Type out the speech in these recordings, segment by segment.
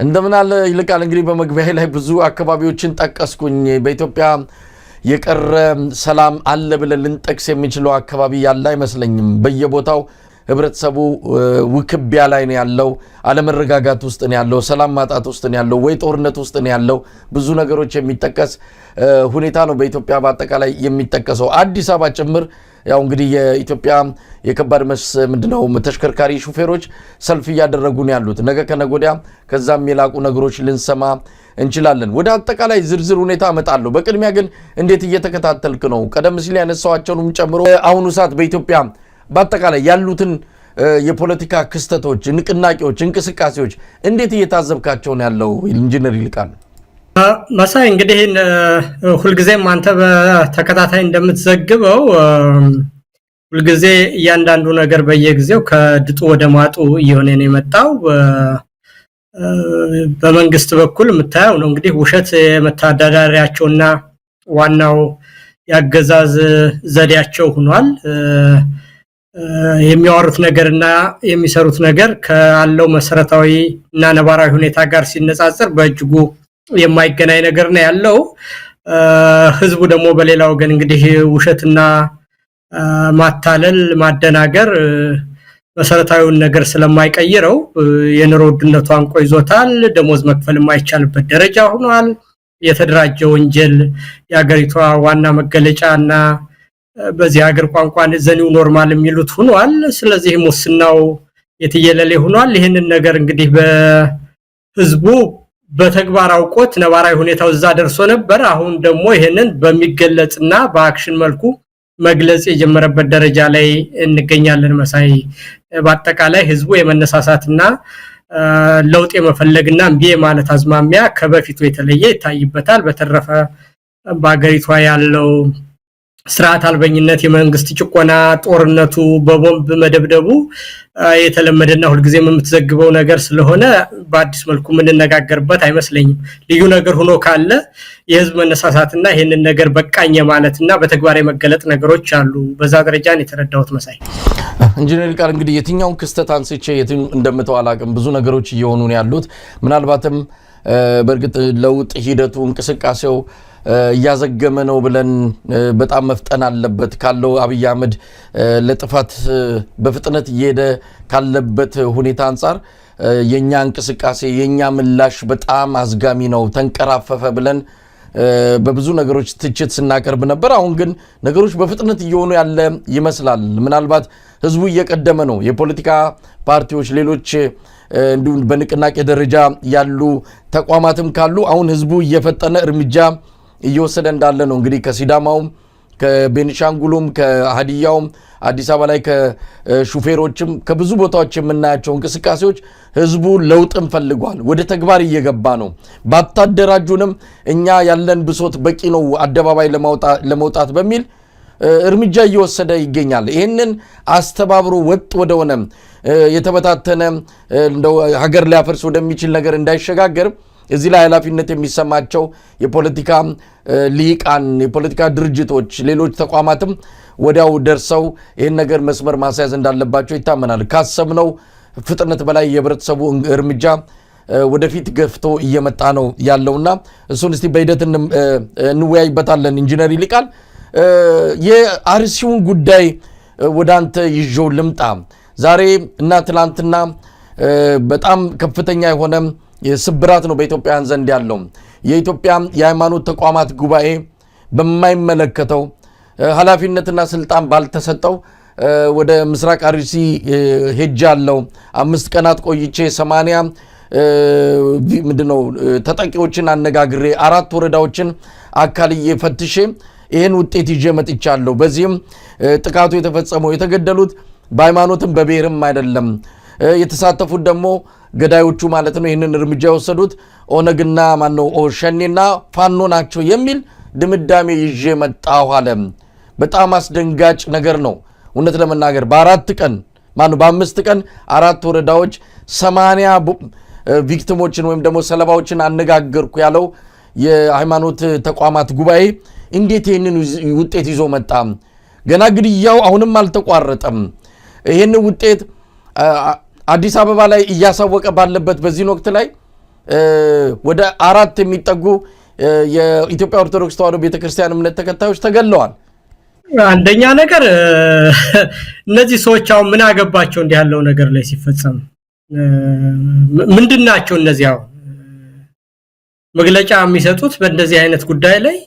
እንደምን አለ ይልቃል። እንግዲህ በመግቢያዬ ላይ ብዙ አካባቢዎችን ጠቀስኩኝ። በኢትዮጵያ የቀረ ሰላም አለ ብለን ልንጠቅስ የሚችለው አካባቢ ያለ አይመስለኝም። በየቦታው ህብረተሰቡ ውክቢያ ላይ ነው ያለው፣ አለመረጋጋት ውስጥ ነው ያለው፣ ሰላም ማጣት ውስጥ ነው ያለው፣ ወይ ጦርነት ውስጥ ነው ያለው። ብዙ ነገሮች የሚጠቀስ ሁኔታ ነው በኢትዮጵያ በአጠቃላይ የሚጠቀሰው። አዲስ አበባ ጭምር ያው እንግዲህ የኢትዮጵያ የከባድ ምንድነው ተሽከርካሪ ሹፌሮች ሰልፍ እያደረጉ ነው ያሉት። ነገ ከነገ ወዲያ ከዛም የላቁ ነገሮች ልንሰማ እንችላለን። ወደ አጠቃላይ ዝርዝር ሁኔታ አመጣለሁ። በቅድሚያ ግን እንዴት እየተከታተልክ ነው? ቀደም ሲል ያነሳዋቸውንም ጨምሮ አሁኑ ሰዓት በኢትዮጵያ በአጠቃላይ ያሉትን የፖለቲካ ክስተቶች፣ ንቅናቄዎች፣ እንቅስቃሴዎች እንዴት እየታዘብካቸው ነው ያለው ኢንጂነር ይልቃል? መሳይ እንግዲህ ሁልጊዜም አንተ በተከታታይ እንደምትዘግበው ሁልጊዜ እያንዳንዱ ነገር በየጊዜው ከድጡ ወደ ማጡ እየሆነ ነው የመጣው። በመንግስት በኩል የምታየው ነው እንግዲህ ውሸት የመተዳደሪያቸውና ዋናው ያገዛዝ ዘዴያቸው ሆኗል። የሚያወሩት ነገርና የሚሰሩት ነገር ካለው መሰረታዊ እና ነባራዊ ሁኔታ ጋር ሲነጻጸር በእጅጉ የማይገናኝ ነገር ነው ያለው። ህዝቡ ደግሞ በሌላው ወገን እንግዲህ ውሸትና ማታለል ማደናገር መሰረታዊውን ነገር ስለማይቀይረው የኑሮ ውድነቱ አንቆ ይዞታል። ደሞዝ መክፈል የማይቻልበት ደረጃ ሆኗል። የተደራጀ ወንጀል የሀገሪቷ ዋና መገለጫና በዚህ ሀገር ቋንቋ ዘኒው ኖርማል የሚሉት ሆኗል። ስለዚህ ሙስናው የትየለሌ ሆኗል። ይሄንን ነገር እንግዲህ በህዝቡ በተግባር አውቆት ነባራዊ ሁኔታው እዛ ደርሶ ነበር። አሁን ደግሞ ይሄንን በሚገለጽና በአክሽን መልኩ መግለጽ የጀመረበት ደረጃ ላይ እንገኛለን። መሳይ በአጠቃላይ ህዝቡ የመነሳሳትና ለውጥ የመፈለግና እምቢ ማለት አዝማሚያ ከበፊቱ የተለየ ይታይበታል። በተረፈ በአገሪቷ ያለው ስርዓት አልበኝነት፣ የመንግስት ጭቆና፣ ጦርነቱ፣ በቦምብ መደብደቡ የተለመደና ሁልጊዜም የምትዘግበው ነገር ስለሆነ በአዲስ መልኩ የምንነጋገርበት አይመስለኝም። ልዩ ነገር ሆኖ ካለ የህዝብ መነሳሳትና ይሄንን ነገር በቃኝ ማለትና በተግባር የመገለጥ ነገሮች አሉ። በዛ ደረጃ ነው የተረዳሁት። መሳይ ኢንጂነር ይልቃል እንግዲህ የትኛውን ክስተት አንስቼ የትኛው እንደምተው አላቅም። ብዙ ነገሮች እየሆኑ ነው ያሉት። ምናልባትም በእርግጥ ለውጥ ሂደቱ እንቅስቃሴው እያዘገመ ነው ብለን በጣም መፍጠን አለበት። ካለው አብይ አህመድ ለጥፋት በፍጥነት እየሄደ ካለበት ሁኔታ አንፃር የኛ እንቅስቃሴ የኛ ምላሽ በጣም አዝጋሚ ነው፣ ተንቀራፈፈ ብለን በብዙ ነገሮች ትችት ስናቀርብ ነበር። አሁን ግን ነገሮች በፍጥነት እየሆኑ ያለ ይመስላል። ምናልባት ህዝቡ እየቀደመ ነው። የፖለቲካ ፓርቲዎች፣ ሌሎች እንዲሁ በንቅናቄ ደረጃ ያሉ ተቋማትም ካሉ አሁን ህዝቡ እየፈጠነ እርምጃ እየወሰደ እንዳለ ነው። እንግዲህ ከሲዳማውም ከቤኒሻንጉሉም ከሀዲያውም አዲስ አበባ ላይ ከሹፌሮችም ከብዙ ቦታዎች የምናያቸው እንቅስቃሴዎች ህዝቡ ለውጥን ፈልጓል። ወደ ተግባር እየገባ ነው። ባታደራጁንም እኛ ያለን ብሶት በቂ ነው አደባባይ ለመውጣት በሚል እርምጃ እየወሰደ ይገኛል። ይህንን አስተባብሮ ወጥ ወደሆነ የተበታተነ እንደው ሀገር ሊያፈርስ ወደሚችል ነገር እንዳይሸጋገር እዚህ ላይ ኃላፊነት የሚሰማቸው የፖለቲካ ሊቃን፣ የፖለቲካ ድርጅቶች፣ ሌሎች ተቋማትም ወዲያው ደርሰው ይህን ነገር መስመር ማስያዝ እንዳለባቸው ይታመናል። ካሰብነው ፍጥነት በላይ የህብረተሰቡ እርምጃ ወደፊት ገፍቶ እየመጣ ነው ያለውና እሱን እስቲ በሂደት እንወያይበታለን። ኢንጂነር ይልቃል የአርሲውን ጉዳይ ወደ አንተ ይዤው ልምጣ። ዛሬ እና ትላንትና በጣም ከፍተኛ የሆነ የስብራት ነው በኢትዮጵያውያን ዘንድ ያለው። የኢትዮጵያ የሃይማኖት ተቋማት ጉባኤ በማይመለከተው ኃላፊነትና ስልጣን ባልተሰጠው ወደ ምስራቅ አርሲ ሄጃለሁ። 5 ቀናት ቆይቼ 80 ምንድነው ተጠቂዎችን አነጋግሬ 4 ወረዳዎችን አካልዬ ፈትሼ ይሄን ውጤት ይዤ መጥቻለሁ። በዚህም ጥቃቱ የተፈጸመው የተገደሉት በሃይማኖትም በብሔርም አይደለም። የተሳተፉት ደግሞ ገዳዮቹ ማለት ነው ይህንን እርምጃ የወሰዱት ኦነግና ማነው ሸኔና ፋኖ ናቸው የሚል ድምዳሜ ይዤ መጣሁ አለ። በጣም አስደንጋጭ ነገር ነው። እውነት ለመናገር በ5 ቀን 4 ወረዳዎች 80 ቪክቲሞችን ወይም ደግሞ ሰለባዎችን አነጋገርኩ ያለው የሃይማኖት ተቋማት ጉባኤ እንዴት ይህንን ውጤት ይዞ መጣ? ገና ግድያው አሁንም አልተቋረጠም። ይህን ውጤት አዲስ አበባ ላይ እያሳወቀ ባለበት በዚህ ወቅት ላይ ወደ 4 የሚጠጉ የኢትዮጵያ ኦርቶዶክስ ተዋሕዶ ቤተክርስቲያን እምነት ተከታዮች ተገለዋል። አንደኛ ነገር እነዚህ ሰዎች አሁን ምን አገባቸው እንዲህ ያለው ነገር ላይ ሲፈጸም ምንድናቸው? እነዚያው መግለጫ የሚሰጡት በእንደዚህ አይነት ጉዳይ ላይ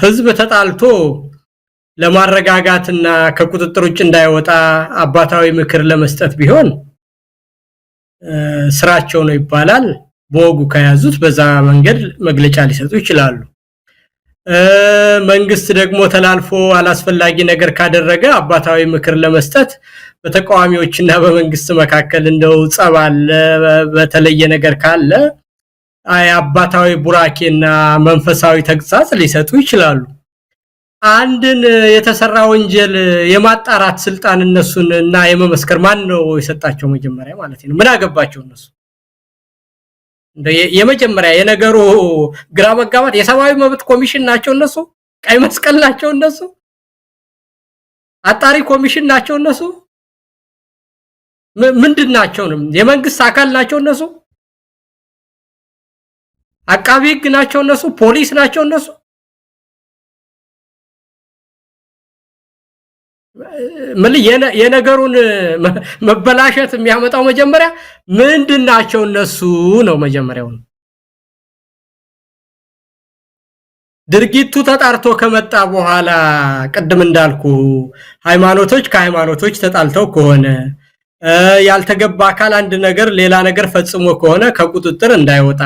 ህዝብ ተጣልቶ ለማረጋጋትና ከቁጥጥር ውጭ እንዳይወጣ አባታዊ ምክር ለመስጠት ቢሆን ስራቸው ነው ይባላል። በወጉ ከያዙት በዛ መንገድ መግለጫ ሊሰጡ ይችላሉ። መንግስት ደግሞ ተላልፎ አላስፈላጊ ነገር ካደረገ አባታዊ ምክር ለመስጠት በተቃዋሚዎችና በመንግስት መካከል እንደው ጸባል በተለየ ነገር ካለ አባታዊ ቡራኬና መንፈሳዊ ተግሳጽ ሊሰጡ ይችላሉ። አንድን የተሰራ ወንጀል የማጣራት ስልጣን እነሱንና የመመስከር ማን ነው የሰጣቸው? መጀመሪያ ማለት ነው። ምን አገባቸው እነሱ? የመጀመሪያ የነገሩ ግራ መጋባት የሰብአዊ መብት ኮሚሽን ናቸው እነሱ? ቀይ መስቀል ናቸው እነሱ? አጣሪ ኮሚሽን ናቸው እነሱ? ምንድን ናቸው? የመንግስት አካል ናቸው እነሱ? አቃቢ ህግ ናቸው እነሱ? ፖሊስ ናቸው እነሱ? የነገሩን መበላሸት የሚያመጣው መጀመሪያ ምንድናቸው እነሱ ነው። መጀመሪያው ድርጊቱ ተጣርቶ ከመጣ በኋላ ቅድም እንዳልኩ ሃይማኖቶች ከሃይማኖቶች ተጣልተው ከሆነ ያልተገባ አካል አንድ ነገር ሌላ ነገር ፈጽሞ ከሆነ ከቁጥጥር እንዳይወጣ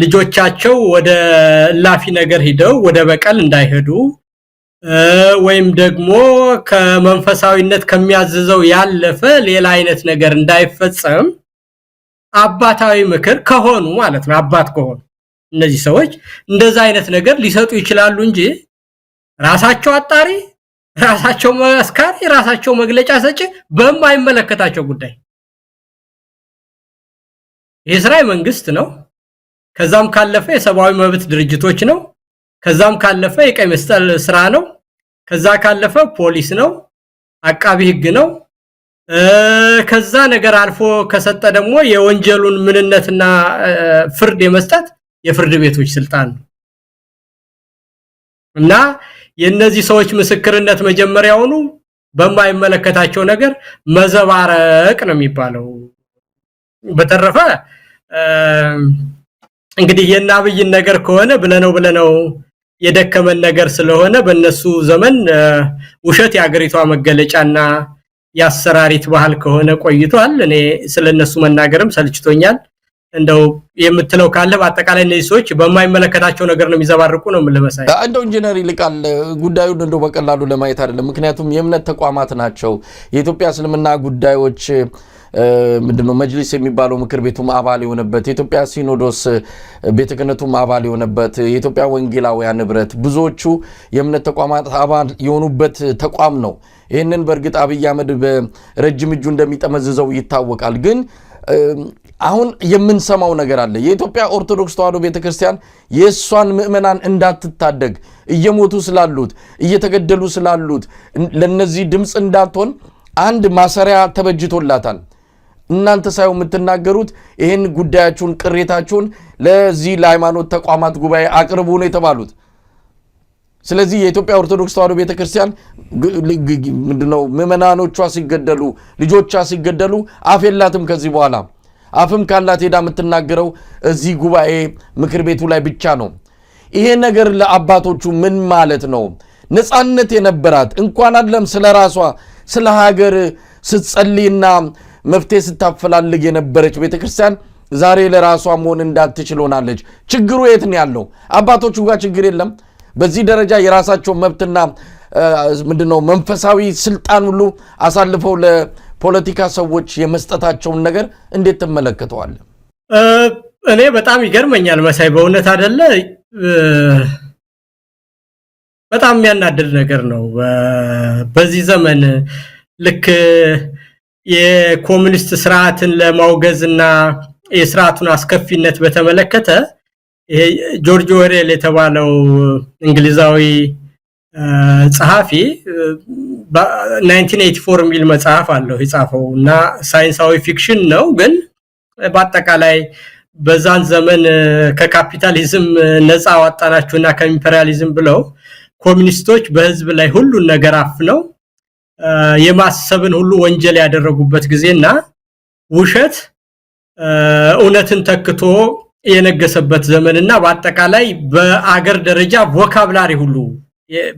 ልጆቻቸው ወደ ላፊ ነገር ሄደው ወደ በቀል እንዳይሄዱ ወይም ደግሞ ከመንፈሳዊነት ከሚያዝዘው ያለፈ ሌላ አይነት ነገር እንዳይፈጸም አባታዊ ምክር ከሆኑ ማለት ነው። አባት ከሆኑ እነዚህ ሰዎች እንደዛ አይነት ነገር ሊሰጡ ይችላሉ እንጂ ራሳቸው አጣሪ፣ ራሳቸው መስካሪ፣ ራሳቸው መግለጫ ሰጪ በማይመለከታቸው ጉዳይ የእስራኤል መንግስት ነው። ከዛም ካለፈ የሰብአዊ መብት ድርጅቶች ነው። ከዛም ካለፈ የቀይ መስቀል ስራ ነው። ከዛ ካለፈ ፖሊስ ነው፣ አቃቢ ህግ ነው። ከዛ ነገር አልፎ ከሰጠ ደግሞ የወንጀሉን ምንነትና ፍርድ የመስጠት የፍርድ ቤቶች ስልጣን ነው እና የነዚህ ሰዎች ምስክርነት መጀመሪያውኑ በማይመለከታቸው ነገር መዘባረቅ ነው የሚባለው። በተረፈ እንግዲህ የናብይን ነገር ከሆነ ብለነው የደከመን ነገር ስለሆነ በእነሱ ዘመን ውሸት ያገሪቷ መገለጫና ያሰራሪት ባህል ከሆነ ቆይቷል። እኔ ስለነሱ መናገርም ሰልችቶኛል። እንደው የምትለው ካለ በአጠቃላይ እነዚህ ሰዎች በማይመለከታቸው ነገር ነው የሚዘባርቁ ነው ለመሳይ እንደው ኢንጂነር ይልቃል ጉዳዩን እንደው በቀላሉ ለማየት አይደለም። ምክንያቱም የእምነት ተቋማት ናቸው። የኢትዮጵያ እስልምና ጉዳዮች ምንድነው መጅሊስ የሚባለው ምክር ቤቱም አባል የሆነበት፣ የኢትዮጵያ ሲኖዶስ ቤተ ክህነቱም አባል የሆነበት፣ የኢትዮጵያ ወንጌላውያን ህብረት ብዙዎቹ የእምነት ተቋማት አባል የሆኑበት ተቋም ነው። ይህንን በእርግጥ አብይ አህመድ በረጅም እጁ እንደሚጠመዝዘው ይታወቃል። ግን አሁን የምንሰማው ነገር አለ። የኢትዮጵያ ኦርቶዶክስ ተዋሕዶ ቤተክርስቲያን የእሷን ምእመናን እንዳትታደግ እየሞቱ ስላሉት እየተገደሉ ስላሉት ለነዚህ ድምፅ እንዳትሆን አንድ ማሰሪያ ተበጅቶላታል። እናንተ ሳይሆን የምትናገሩት ይህን ጉዳያችሁን ቅሬታችሁን ለዚህ ለሃይማኖት ተቋማት ጉባኤ አቅርቡ ነው የተባሉት። ስለዚህ የኢትዮጵያ ኦርቶዶክስ ተዋሕዶ ቤተክርስቲያን ምንድነው ምእመናኖቿ ሲገደሉ ልጆቿ ሲገደሉ አፍ የላትም። ከዚህ በኋላ አፍም ካላት ሄዳ የምትናገረው እዚህ ጉባኤ ምክር ቤቱ ላይ ብቻ ነው። ይሄ ነገር ለአባቶቹ ምን ማለት ነው? ነፃነት የነበራት እንኳን አይደለም ስለራሷ ስለ ሀገር ስትጸልይና መፍትሄ ስታፈላልግ የነበረች ቤተክርስቲያን ዛሬ ለራሷ መሆን እንዳትችል ሆናለች። ችግሩ የት ነው ያለው? አባቶቹ ጋር ችግር የለም? በዚህ ደረጃ የራሳቸው መብትና ምንድነው መንፈሳዊ ስልጣን ሁሉ አሳልፈው ለፖለቲካ ሰዎች የመስጠታቸውን ነገር እንዴት ተመለከተዋል? እኔ በጣም ይገርመኛል መሳይ፣ በእውነት አይደለ በጣም የሚያናድድ ነገር ነው። በዚህ ዘመን ልክ የኮሙኒስት ስርዓትን ለማውገዝና የስርዓቱን አስከፊነት በተመለከተ ጆርጅ ኦርዌል የተባለው እንግሊዛዊ ጸሐፊ በ1984 የሚል መጽሐፍ አለው የጻፈው እና ሳይንሳዊ ፊክሽን ነው። ግን በአጠቃላይ በዛን ዘመን ከካፒታሊዝም ነፃ ወጣናችሁና ከኢምፔሪያሊዝም ብለው ኮሚኒስቶች በህዝብ ላይ ሁሉን ነገር አፍነው የማሰብን ሁሉ ወንጀል ያደረጉበት ጊዜና ውሸት እውነትን ተክቶ የነገሰበት ዘመንና በአጠቃላይ በአገር ደረጃ ቮካብላሪ ሁሉ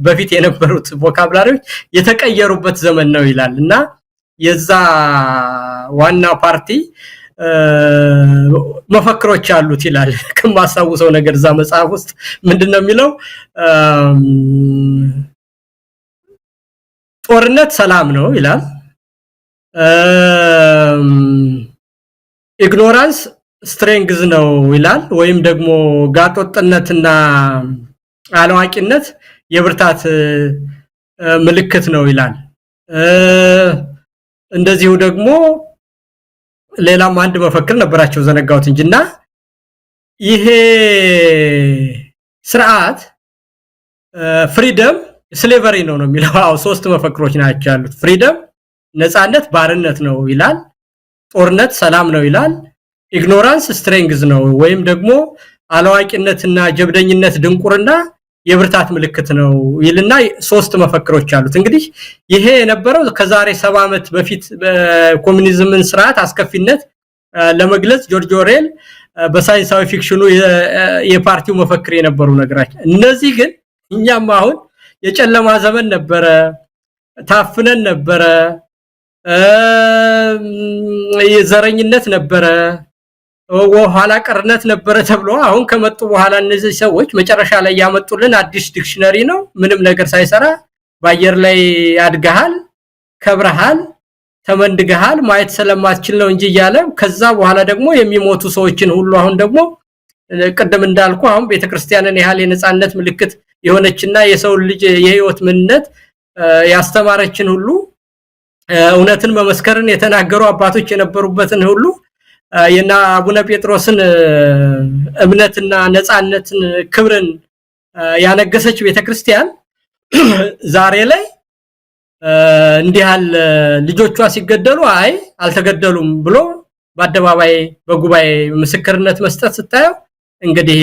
በፊት የነበሩት ቮካብላሪዎች የተቀየሩበት ዘመን ነው ይላልና የዛ ዋና ፓርቲ መፈክሮች አሉት ይላል ከማሳውሰው ነገር እዛ መጽሐፍ ውስጥ ምንድነው የሚለው ጦርነት ሰላም ነው ይላል ኢግኖራንስ ስትሬንግዝ ነው ይላል ወይም ደግሞ ጋጦጥነትና አለዋቂነት የብርታት ምልክት ነው ይላል እንደዚሁ ደግሞ ሌላም አንድ መፈክር ነበራቸው ዘነጋውት እንጂና ይሄ ስርዓት ፍሪደም ስሌቨሪ ነው የሚለው ሶስት መፈክሮች ናቸው ያሉት ፍሪደም ነፃነት ባርነት ነው ይላል ጦርነት ሰላም ነው ይላል ኢግኖራንስ ስትሬንግዝ ነው ወይም ደግሞ አለዋቂነትና ጀብደኝነት ድንቁርና የብርታት ምልክት ነው ይልና ሶስት መፈክሮች አሉት እንግዲህ ይሄ የነበረው ከዛሬ 70 ዓመት በፊት በኮሙኒዝምን ስርዓት አስከፊነት ለመግለጽ ጆርጅ ኦርዌል በሳይንሳዊ ፊክሽኑ የፓርቲው መፈክር የነበሩ ነገራቸው እነዚህ ግን እኛም አሁን የጨለማ ዘመን ነበረ ታፍነን ነበረ የዘረኝነት ነበረ ወኋላ ቀርነት ነበረ ተብሎ አሁን ከመጡ በኋላ እነዚህ ሰዎች መጨረሻ ላይ ያመጡልን አዲስ ዲክሽነሪ ነው ምንም ነገር ሳይሰራ ባየር ላይ አድገሃል ከብረሃል ተመንድገሃል ማየት ስለማትችል ነው እንጂ ይያለ ከዛ በኋላ ደግሞ የሚሞቱ ሰዎችን ሁሉ አሁን ደግሞ ቀደም እንዳልኩ አሁን ቤተክርስቲያንን ያህል የነጻነት ምልክት የሆነችና የሰው ልጅ የህይወት ምንነት ያስተማረችን ሁሉ እውነትን መመስከርን የተናገሩ አባቶች የነበሩበትን ሁሉ የና አቡነ ጴጥሮስን እምነትና ነጻነትን ክብርን ያነገሰች ቤተክርስቲያን ዛሬ ላይ እንዲያል ልጆቿ ሲገደሉ አይ አልተገደሉም ብሎ በአደባባይ በጉባኤ ምስክርነት መስጠት ስታዩ እንግዲህ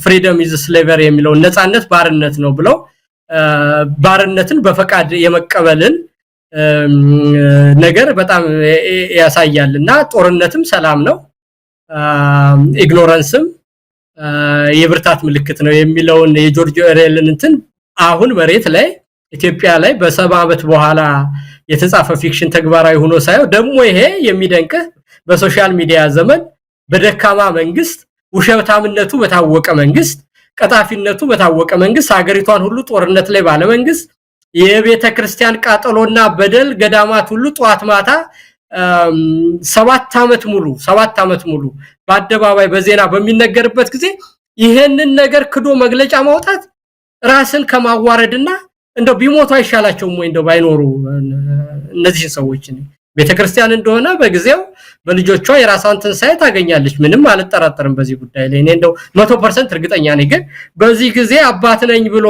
ፍሪደም ኢዝ ስሌቨሪ የሚለው ነጻነት ባርነት ነው ብለው ባርነትን በፈቃድ የመቀበልን ነገር በጣም ያሳያልና ጦርነትም ሰላም ነው ኢግኖራንስም የብርታት ምልክት ነው የሚለውን የጆርጅ ኦርዌልን እንትን አሁን መሬት ላይ ኢትዮጵያ ላይ በ70 ዓመት በኋላ የተጻፈ ፊክሽን ተግባራዊ ሆኖ ሳይው ደግሞ ይሄ የሚደንቅ በሶሻል ሚዲያ ዘመን በደካማ መንግስት ውሸታምነቱ በታወቀ መንግስት ቀጣፊነቱ በታወቀ መንግስት ሀገሪቷን ሁሉ ጦርነት ላይ ባለ መንግስት የቤተ ክርስቲያን ቃጠሎና በደል ገዳማት ሁሉ ጧት ማታ 7 ዓመት ሙሉ በአደባባይ በዜና በሚነገርበት ጊዜ ይሄንን ነገር ክዶ መግለጫ ማውጣት ራስን ከማዋረድና እንደው ቢሞቱ አይሻላቸውም ወይ እንደው ባይኖሩ እነዚህ ሰዎች ቤተ ክርስቲያን እንደሆነ በጊዜው በልጆቿ የራሷን ትንሳኤ ታገኛለች ምንም አልጠራጠርም በዚህ ጉዳይ ላይ እኔ እንደው 100% እርግጠኛ ነኝ ግን በዚህ ጊዜ አባት ነኝ ብሎ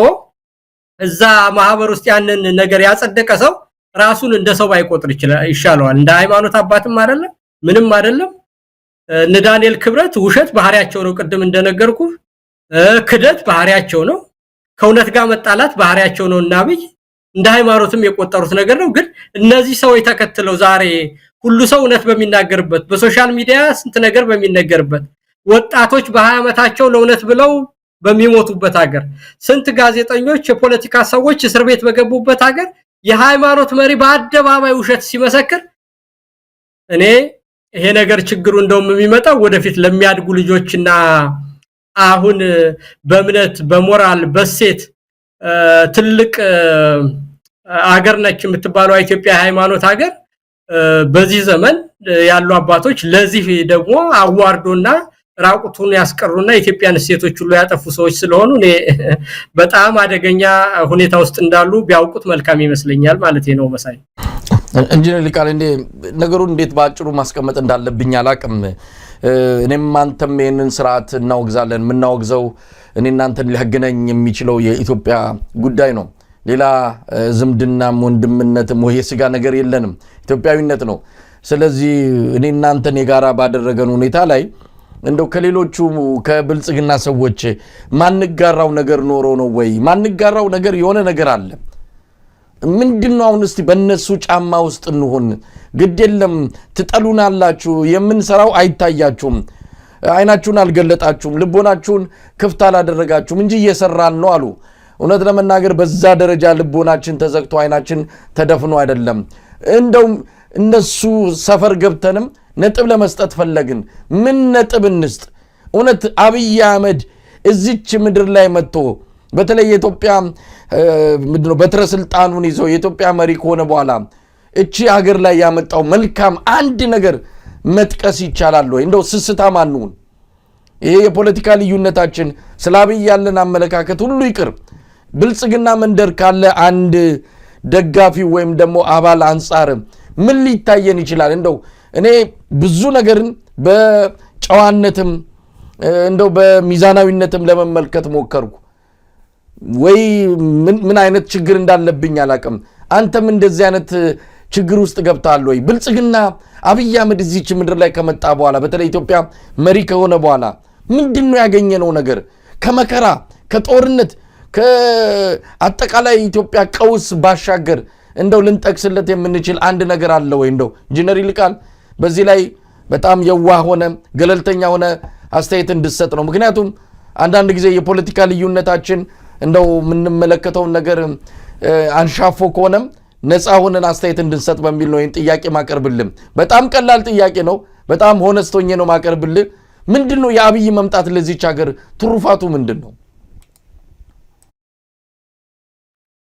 እዛ ማህበር ውስጥ ያንን ነገር ያጸደቀ ሰው ራሱን እንደ ሰው ባይቆጥር ይሻለዋል እንደ ሃይማኖት አባትም አይደለም ምንም አይደለም እነ ዳንኤል ክብረት ውሸት ባህሪያቸው ነው ቅድም እንደነገርኩ ክደት ባህሪያቸው ነው ከእውነት ጋር መጣላት ባህሪያቸው ነውና አብይ እንደ ሃይማኖትም የቆጠሩት ነገር ነው ግን እነዚህ ሰዎች ተከትለው ዛሬ ሁሉ ሰው እውነት በሚናገርበት በሶሻል ሚዲያ ስንት ነገር በሚነገርበት ወጣቶች በ20 ዓመታቸው ለእውነት ብለው በሚሞቱበት ሀገር ስንት ጋዜጠኞች የፖለቲካ ሰዎች እስር ቤት በገቡበት ሀገር የሃይማኖት መሪ በአደባባይ ውሸት ሲመሰክር እኔ ይሄ ነገር ችግሩ እንደውም የሚመጣው ወደፊት ለሚያድጉ ልጆችና አሁን በእምነት በሞራል በሴት ትልቅ ሀገር ነች የምትባለው ኢትዮጵያ ሃይማኖት ሀገር በዚህ ዘመን ያሉ አባቶች ለዚህ ደግሞ አዋርዶና ራቁቱን ያስቀሩና ኢትዮጵያን ሴቶች ሁሉ ያጠፉ ሰዎች ስለሆኑ እኔ በጣም አደገኛ ሁኔታ ውስጥ እንዳሉ ቢያውቁት መልካም ይመስለኛል ማለት ነው መሳይ ኢንጂነር ሊቃል እንዴ ነገሩን እንዴት ባጭሩ ማስቀመጥ እንዳለብኝ አላቅም እኔም አንተም ይሄንን ስርዓት እናወግዛለን ምናወግዘው እኔ እናንተን ሊያገናኝ የሚችለው የኢትዮጵያ ጉዳይ ነው ሌላ ዝምድናም ወንድምነትም ወይ ስጋ ነገር የለንም ኢትዮጵያዊነት ነው ስለዚህ እኔ እናንተን የጋራ ባደረገን ሁኔታ ላይ እንደው ከሌሎቹ ከብልጽግና ሰዎች ማንጋራው ነገር ኖሮ ነው ወይ? ማንጋራው ነገር የሆነ ነገር አለ። ምንድነው? አሁን እስቲ በእነሱ ጫማ ውስጥ እንሆን። ግድ የለም ትጠሉናላችሁ፣ የምንሰራው አይታያችሁም፣ አይናችሁን አልገለጣችሁም፣ ልቦናችሁን ክፍት አላደረጋችሁም እንጂ እየሰራን ነው አሉ። እውነት ለመናገር በዛ ደረጃ ልቦናችን ተዘግቶ አይናችን ተደፍኖ አይደለም። እንደው እነሱ ሰፈር ገብተንም ነጥብ ለመስጠት ፈለግን። ምን ነጥብ እንስጥ? እውነት አብይ አህመድ እዚች ምድር ላይ መጥቶ በተለይ የኢትዮጵያ ምንድነው በትረ ስልጣኑን ይዞ የኢትዮጵያ መሪ ከሆነ በኋላ እቺ ሀገር ላይ ያመጣው መልካም አንድ ነገር መጥቀስ ይቻላል ወይ? እንደው ስስታም አንሁን። ይሄ የፖለቲካ ልዩነታችን ስለ አብይ ያለን አመለካከት ሁሉ ይቅር። ብልጽግና መንደር ካለ አንድ ደጋፊ ወይም ደግሞ አባል አንጻር ምን ሊታየን ይችላል? እንደው እኔ ብዙ ነገርን በጨዋነትም እንደው በሚዛናዊነትም ለመመልከት ሞከርኩ። ወይ ምን አይነት ችግር እንዳለብኝ አላቅም። አንተም እንደዚህ አይነት ችግር ውስጥ ገብታል ወይ? ብልጽግና አብይ አህመድ እዚች ምድር ላይ ከመጣ በኋላ በተለይ ኢትዮጵያ መሪ ከሆነ በኋላ ምንድነው ያገኘነው ነገር? ከመከራ ከጦርነት ከአጠቃላይ ኢትዮጵያ ቀውስ ባሻገር እንደው ልንጠቅስለት የምንችል አንድ ነገር አለ ወይ? እንደው ኢንጂነር ይልቃል በዚህ ላይ በጣም የዋህ ሆነ ገለልተኛ ሆነ አስተያየት እንድሰጥ ነው። ምክንያቱም አንዳንድ ጊዜ የፖለቲካ ልዩነታችን እንደው የምንመለከተውን ነገር አንሻፎ ከሆነም ነፃ ሆነን አስተያየት እንድንሰጥ በሚል ነው ይህን ጥያቄ ማቀርብልህ። በጣም ቀላል ጥያቄ ነው። በጣም ሆነስቶኝ ነው ማቀርብልህ። ምንድነው የአብይ መምጣት ለዚች ሀገር ትሩፋቱ ምንድነው?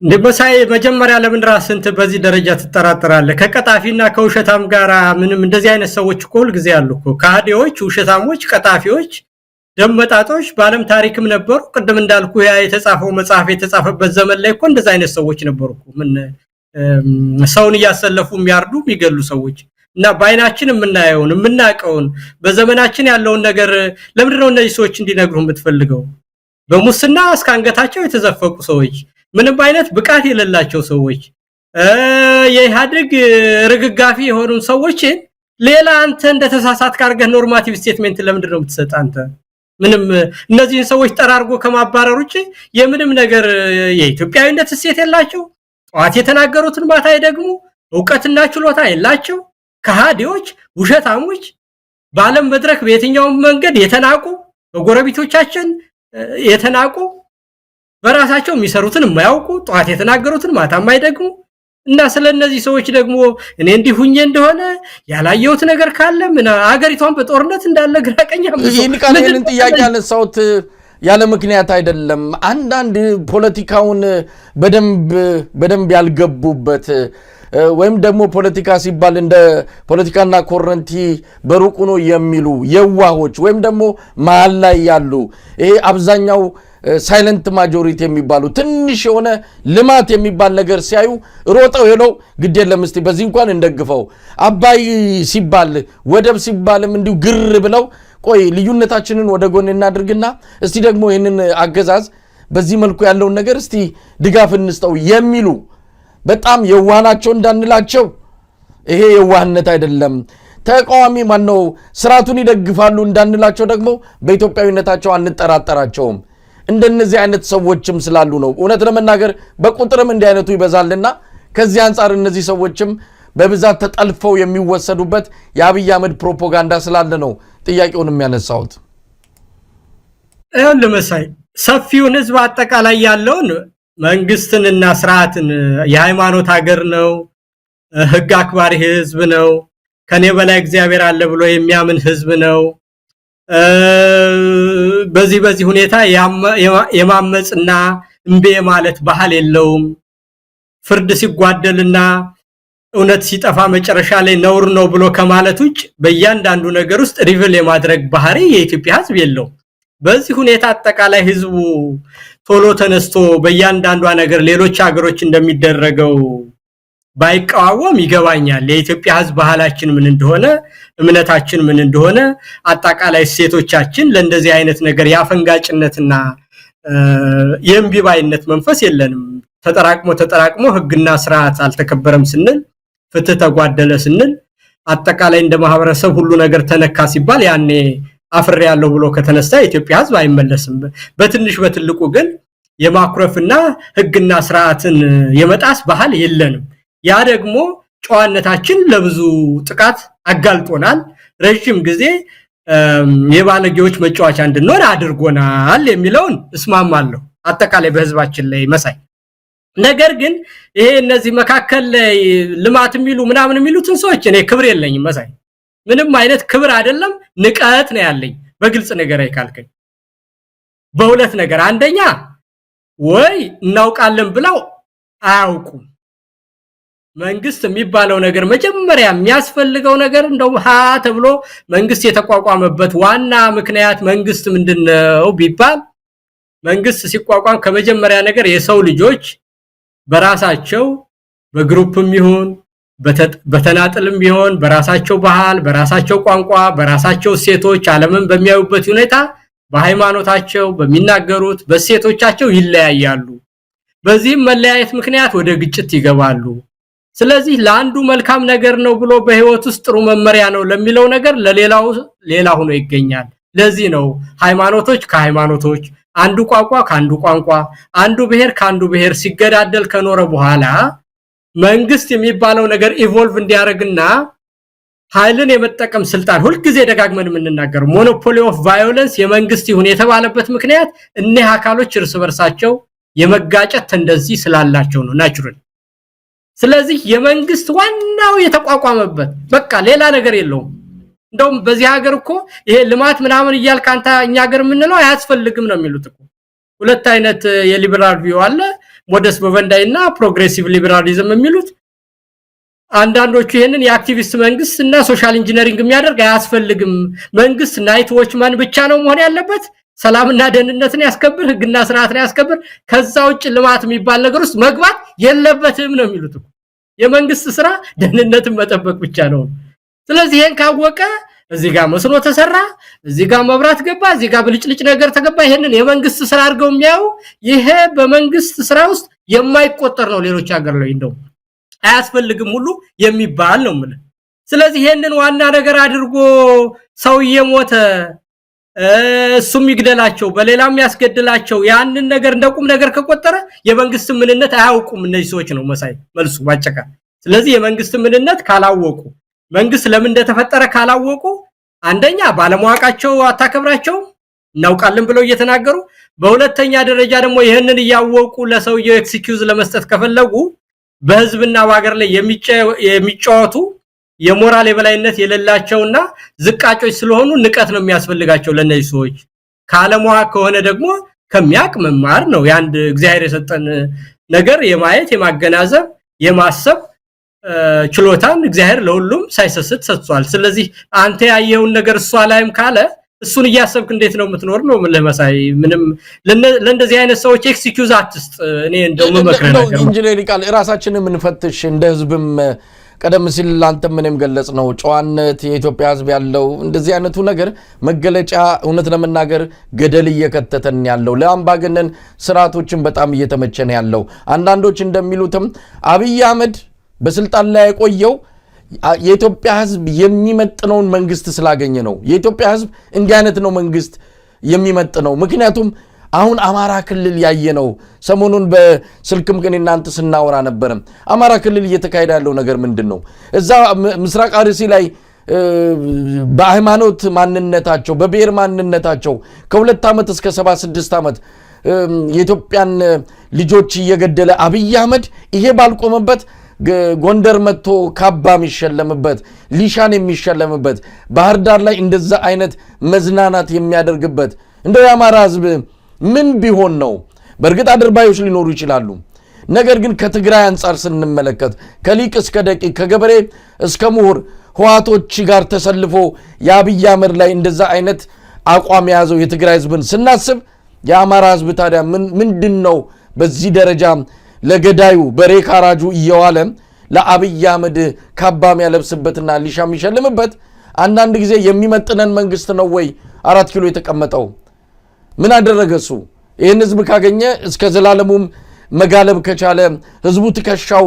እንደበሳይ መጀመሪያ ለምን ራስን በዚህ ደረጃ ትጠራጠራለህ? ከቀጣፊና ከውሸታም ጋር ምንም እንደዚህ አይነት ሰዎች እኮ ሁሉ ጊዜ አሉ እኮ። ከሃዲዎች፣ ውሸታሞች፣ ቀጣፊዎች፣ ደመጣጦች በዓለም ታሪክም ነበሩ። ቅድም እንዳልኩ ያ የተጻፈው መጽሐፍ የተጻፈበት ዘመን ላይ እኮ እንደዚህ አይነት ሰዎች ነበሩ እኮ። ምን ሰውን እያሰለፉ የሚያርዱ የሚገሉ ሰዎች እና በአይናችን የምናየውን የምናቀውን በዘመናችን ያለውን ነገር ለምንድን ነው እነዚህ ሰዎች እንዲነግሩ የምትፈልገው? በሙስና እስከ አንገታቸው የተዘፈቁ ሰዎች፣ ምንም አይነት ብቃት የሌላቸው ሰዎች፣ የኢህአዴግ ርግጋፊ የሆኑ ሰዎች ሌላ አንተ እንደተሳሳትክ አድርገህ ኖርማቲቭ ስቴትመንት ለምንድን ነው የምትሰጥ አንተ? ምንም እነዚህን ሰዎች ጠራርጎ ከማባረር ውጪ የምንም ነገር የኢትዮጵያዊነት እሴት የላቸው። ጧት የተናገሩትን ማታ ደግሞ ዕውቀትና ችሎታ የላቸው። ከሃዲዎች፣ ውሸታሞች፣ በዓለም መድረክ በየትኛውም መንገድ የተናቁ፣ በጎረቤቶቻችን የተናቁ፣ በራሳቸው የሚሰሩትን የማያውቁ፣ ጧት የተናገሩትን ማታ የማይደግሙ እና ስለነዚህ ሰዎች ደግሞ እኔ እንዲሁኝ እንደሆነ ያላየሁት ነገር ካለ ምን አገሪቷን በጦርነት እንዳለ ግራቀኛ ይህን ጥያቄ ያነሳሁት ያለ ምክንያት አይደለም። አንዳንድ ፖለቲካውን በደንብ ያልገቡበት ወይም ደግሞ ፖለቲካ ሲባል እንደ ፖለቲካና ኮረንቲ በሩቁ ነው የሚሉ የዋሆች ወይም ደግሞ መሃል ላይ ያሉ ይሄ አብዛኛው ሳይለንት ማጆሪቲ የሚባሉ ትንሽ የሆነ ልማት የሚባል ነገር ሲያዩ ሮጠው ሄለው ግድ የለም እስቲ በዚህ እንኳን እንደግፈው፣ አባይ ሲባል ወደብ ሲባልም እንዲሁ ግር ብለው ቆይ ልዩነታችንን ወደ ጎን እናድርግና እስቲ ደግሞ ይህንን አገዛዝ በዚህ መልኩ ያለውን ነገር እስቲ ድጋፍ እንስጠው የሚሉ በጣም የዋናቸው እንዳንላቸው ይሄ የዋህነት አይደለም። ተቃዋሚ ማነው ስርዓቱን ይደግፋሉ እንዳንላቸው ደግሞ በኢትዮጵያዊነታቸው አንጠራጠራቸውም። እንደነዚህ አይነት ሰዎችም ስላሉ ነው። እውነት ለመናገር በቁጥርም እንዲህ አይነቱ ይበዛልና ከዚህ አንፃር እነዚህ ሰዎችም በብዛት ተጠልፈው የሚወሰዱበት የአብይ አህመድ ፕሮፓጋንዳ ስላለ ነው ጥያቄውን የሚያነሳውት። ለምሳሌ ሰፊውን ህዝብ አጠቃላይ ያለውን መንግስትንና ስርዓትን የሃይማኖት ሀገር ነው፣ ህግ አክባሪ ህዝብ ነው፣ ከኔ በላይ እግዚአብሔር አለ ብሎ የሚያምን ህዝብ ነው። በዚህ ሁኔታ የማመጽና እንቤ ማለት ባህል የለውም። ፍርድ ሲጓደልና እውነት ሲጠፋ መጨረሻ ላይ ነውር ነው ብሎ ከማለት ውጭ በእያንዳንዱ ነገር ውስጥ ሪቨል የማድረግ ባህሪ የኢትዮጵያ ህዝብ የለውም። በዚህ ሁኔታ አጠቃላይ ህዝቡ ቶሎ ተነስቶ በእያንዳንዷ ነገር ሌሎች ሀገሮች እንደሚደረገው ባይቃወም ይገባኛል። የኢትዮጵያ ህዝብ ባህላችን ምን እንደሆነ፣ እምነታችን ምን እንደሆነ፣ አጠቃላይ ሴቶቻችን ለእንደዚህ አይነት ነገር ያፈንጋጭነትና የእምቢባይነት መንፈስ የለንም። ተጠራቅሞ ህግና ስርዓት አልተከበረም ስንል፣ ፍትህ ተጓደለ ስንል፣ አጠቃላይ እንደ ማህበረሰብ ሁሉ ነገር ተነካ ሲባል ያኔ አፍሬ ያለው ብሎ ከተነሳ ኢትዮጵያ ህዝብ አይመለስም። በትንሽ በትልቁ ግን የማኩረፍና ህግና ስርዓትን የመጣስ ባህል የለንም። ያ ደግሞ ጨዋነታችን ለብዙ ጥቃት አጋልጦናል። ረጅም ጊዜ የባለጌዎች መጫወቻ እንድንሆን አድርጎናል የሚለውን እስማማለሁ አጠቃላይ በህዝባችን ላይ መሳይ። ነገር ግን ይሄ እነዚህ መካከል ላይ ልማት የሚሉ ምናምን የሚሉትን ሰዎች እኔ ክብር የለኝም መሳይ። ምንም አይነት ክብር አይደለም ንቀት ነው ያለኝ። በግልጽ ነገር አይካልከኝ በሁለት ነገር፣ አንደኛ ወይ እናውቃለን ብለው አያውቁም። መንግስት የሚባለው ነገር መጀመሪያ የሚያስፈልገው ነገር እንደው ተብሎ መንግስት የተቋቋመበት ዋና ምክንያት መንግስት ምንድነው ቢባል መንግስት ሲቋቋም ከመጀመሪያ ነገር የሰው ልጆች በራሳቸው በግሩፕም ይሁን በተናጥልም ይሁን በራሳቸው ባህል፣ በራሳቸው ቋንቋ፣ በራሳቸው ሴቶች ዓለምን በሚያዩበት ሁኔታ በሃይማኖታቸው በሚናገሩት በሴቶቻቸው ይለያያሉ። በዚህም መለያየት ምክንያት ወደ ግጭት ይገባሉ። ስለዚህ ለአንዱ መልካም ነገር ነው ብሎ በህይወት ውስጥ ጥሩ መመሪያ ነው ለሚለው ነገር ለሌላው ሌላ ሆኖ ይገኛል። ለዚህ ነው ሃይማኖቶች ከሃይማኖቶች፣ አንዱ ቋንቋ ከአንዱ ቋንቋ፣ አንዱ ብሔር ከአንዱ ብሔር ሲገዳደል ከኖረ በኋላ መንግስት የሚባለው ነገር ኢቮልቭ እንዲያደርግና ኃይልን የመጠቀም ስልጣን ሁልጊዜ ደጋግመን የምንናገረው ሞኖፖሊ ኦፍ ቫዮለንስ የመንግስት ይሁን የተባለበት ምክንያት እነዚህ አካሎች እርስ በርሳቸው የመጋጨት ተንደዚህ ስላላቸው ነው ናቹራል። ስለዚህ የመንግስት ዋናው የተቋቋመበት በቃ ሌላ ነገር የለውም። እንደውም በዚህ ሀገር እኮ ይሄ ልማት ምናምን ይያልካንታ እኛ ሀገር ምንለው አያስፈልግም ነው የሚሉት እኮ። ሁለት አይነት የሊበራል ቪው አለ፣ ሞደስ በቨንዳይና ፕሮግሬሲቭ ሊበራሊዝም የሚሉት። አንዳንዶቹ ይሄንን የአክቲቪስት መንግስት እና ሶሻል ኢንጂነሪንግ የሚያደርግ አያስፈልግም፣ መንግስት ናይት ዎችማን ብቻ ነው መሆን ያለበት፣ ሰላምና ደህንነትን ያስከብር፣ ህግና ስርዓትን ያስከብር፣ ከዛ ውጭ ልማት የሚባል ነገር ውስጥ መግባት የለበትም ነው የሚሉት እኮ። የመንግስት ስራ ደህንነትን መጠበቅ ብቻ ነው። ስለዚህ ይሄን ካወቀ እዚህ ጋር መስኖ ተሰራ፣ እዚህ ጋር መብራት ገባ፣ እዚህ ጋር ብልጭልጭ ነገር ተገባ፣ ይሄንን የመንግስት ስራ አድርገው የሚያዩ ይሄ በመንግስት ስራ ውስጥ የማይቆጠር ነው። ሌሎች ሀገር ላይ እንደው አያስፈልግም ሁሉ የሚባል ነው ማለት። ስለዚህ ይሄንን ዋና ነገር አድርጎ ሰው የሞተ እሱም ይግደላቸው በሌላም ያስገድላቸው ያንን ነገር እንደቁም ነገር ከቆጠረ የመንግስት ምንነት አያውቁም እነዚህ ሰዎች ነው መሳይ መልሱ ባጭቃ። ስለዚህ የመንግስት ምንነት ካላወቁ መንግስት ለምን እንደተፈጠረ ካላወቁ አንደኛ ባለሟቃቸው አታከብራቸው እናውቃለን ብለው እየተናገሩ፣ በሁለተኛ ደረጃ ደግሞ ይሄንን ያወቁ ለሰውየው ኤክስኪዩዝ ለመስጠት ከፈለጉ በህዝብና በአገር ላይ የሚጫወቱ የሞራል የበላይነት የሌላቸውና ዝቃጮች ስለሆኑ ንቀት ነው የሚያስፈልጋቸው ለነዚህ ሰዎች። ካለሟቅ ከሆነ ደግሞ ከሚያቅ መማር ነው። ያንድ እግዚአብሔር የሰጠን ነገር የማየት የማገናዘብ የማሰብ ችሎታን እግዚአብሔር ለሁሉም ሳይሰስት ሰጥቷል። ስለዚህ አንተ ያየውን ነገር እሷ ላይም ካለ እሱን እያሰብክ እንዴት ነው የምትኖር ነው ለመሳይ። ምንም ለእንደዚህ አይነት ሰዎች ኤክስኪዩዝ አትስጥ። እኔ እንደው መመክረ ነገር ኢንጂነር ቃል ራሳችንን ምንፈትሽ እንደ ህዝብም ቀደም ሲል አንተ ምንም ገለጽ ነው ጨዋነት የኢትዮጵያ ህዝብ ያለው እንደዚህ አይነቱ ነገር መገለጫ እውነት ለመናገር ገደል እየከተተን ያለው ለአምባገነን ስርዓቶችን በጣም እየተመቸነ ያለው። አንዳንዶች እንደሚሉትም አብይ አህመድ በስልጣን ላይ የቆየው የኢትዮጵያ ህዝብ የሚመጥነውን መንግስት ስላገኘ ነው። የኢትዮጵያ ህዝብ እንዲህ አይነት ነው መንግስት የሚመጥነው። ምክንያቱም አሁን አማራ ክልል ያየነው ሰሞኑን በስልክም ግን እናንተ ስናወራ ነበር። አማራ ክልል እየተካሄደ ያለው ነገር ምንድነው? እዛ ምስራቅ አርሲ ላይ በሃይማኖት ማንነታቸው በብሔር ማንነታቸው ከ2 ዓመት እስከ 76 ዓመት የኢትዮጵያን ልጆች እየገደለ አብይ አህመድ ይሄ ባልቆመበት ጎንደር መጥቶ ካባ የሚሸለምበት ሊሻን የሚሸለምበት ባህር ዳር ላይ እንደዛ አይነት መዝናናት የሚያደርግበት እንደው የአማራ ህዝብ ምን ቢሆን ነው? በእርግጥ አድርባዮች ሊኖሩ ይችላሉ። ነገር ግን ከትግራይ አንጻር ስንመለከት ከሊቅ እስከ ደቂቅ ከገበሬ እስከ ምሁር ህዋቶች ጋር ተሰልፎ የአብይ አህመድ ላይ እንደዛ አይነት አቋም የያዘው የትግራይ ህዝብን ስናስብ የአማራ ህዝብ ታዲያ ምንድነው በዚህ ደረጃ ለገዳዩ በሬ ካራጁ እየዋለ ለአብይ አህመድ ካባም ያለብስበትና ሊሻም ይሸልምበት? አንዳንድ ጊዜ የሚመጥነን መንግስት ነው ወይ 4 ኪሎ የተቀመጠው? ምን አደረገሱ? ይሄን ህዝብ ካገኘ እስከ ዘላለሙም መጋለብ ከቻለ ህዝቡ ትከሻው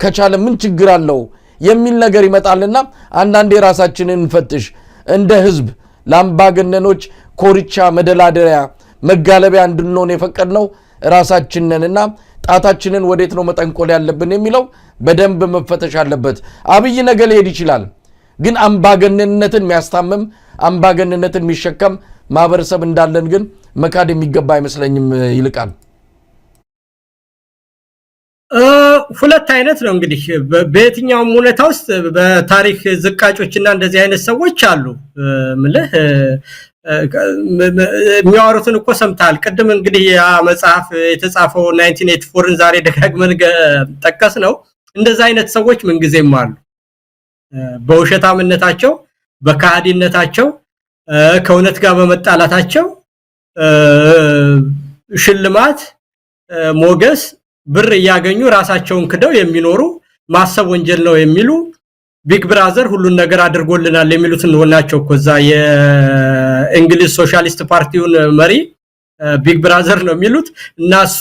ከቻለ ምን ችግር አለው? የሚል ነገር ይመጣልና አንዳንዴ ራሳችንን እንፈትሽ። እንደ ህዝብ ለአምባገነኖች ኮርቻ መደላደሪያ መጋለቢያ እንድንሆን የፈቀድነው ራሳችንንና ጣታችንን ወዴት ነው መጠንቆል ያለብን የሚለው በደንብ መፈተሽ አለበት። አብይ ነገ ሊሄድ ይችላል፣ ግን አምባገነንነትን የሚያስታምም አምባገነንነትን የሚሸከም ማህበረሰብ እንዳለን ግን መካድ የሚገባ አይመስለኝም። ይልቃል ሁለት አይነት ነው እንግዲህ በየትኛውም ሁኔታ ውስጥ በታሪክ ዝቃጮችና እንደዚህ አይነት ሰዎች አሉ። ምልህ የሚያወሩትን እኮ ሰምታል። ቅድም እንግዲህ ያ መጽሐፍ የተጻፈው 1984ን ዛሬ ደጋግመን ጠቀስ ነው። እንደዛ አይነት ሰዎች ምንጊዜም አሉ። በውሸታምነታቸው፣ በካሃዲነታቸው፣ ከእውነት ጋር በመጣላታቸው ሽልማት፣ ሞገስ፣ ብር እያገኙ ራሳቸውን ክደው የሚኖሩ ማሰብ ወንጀል ነው የሚሉ ቢግ ብራዘር ሁሉን ነገር አድርጎልናል የሚሉትን ናቸው እኮ እዛ የእንግሊዝ ሶሻሊስት ፓርቲውን መሪ ቢግ ብራዘር ነው የሚሉት። እናሱ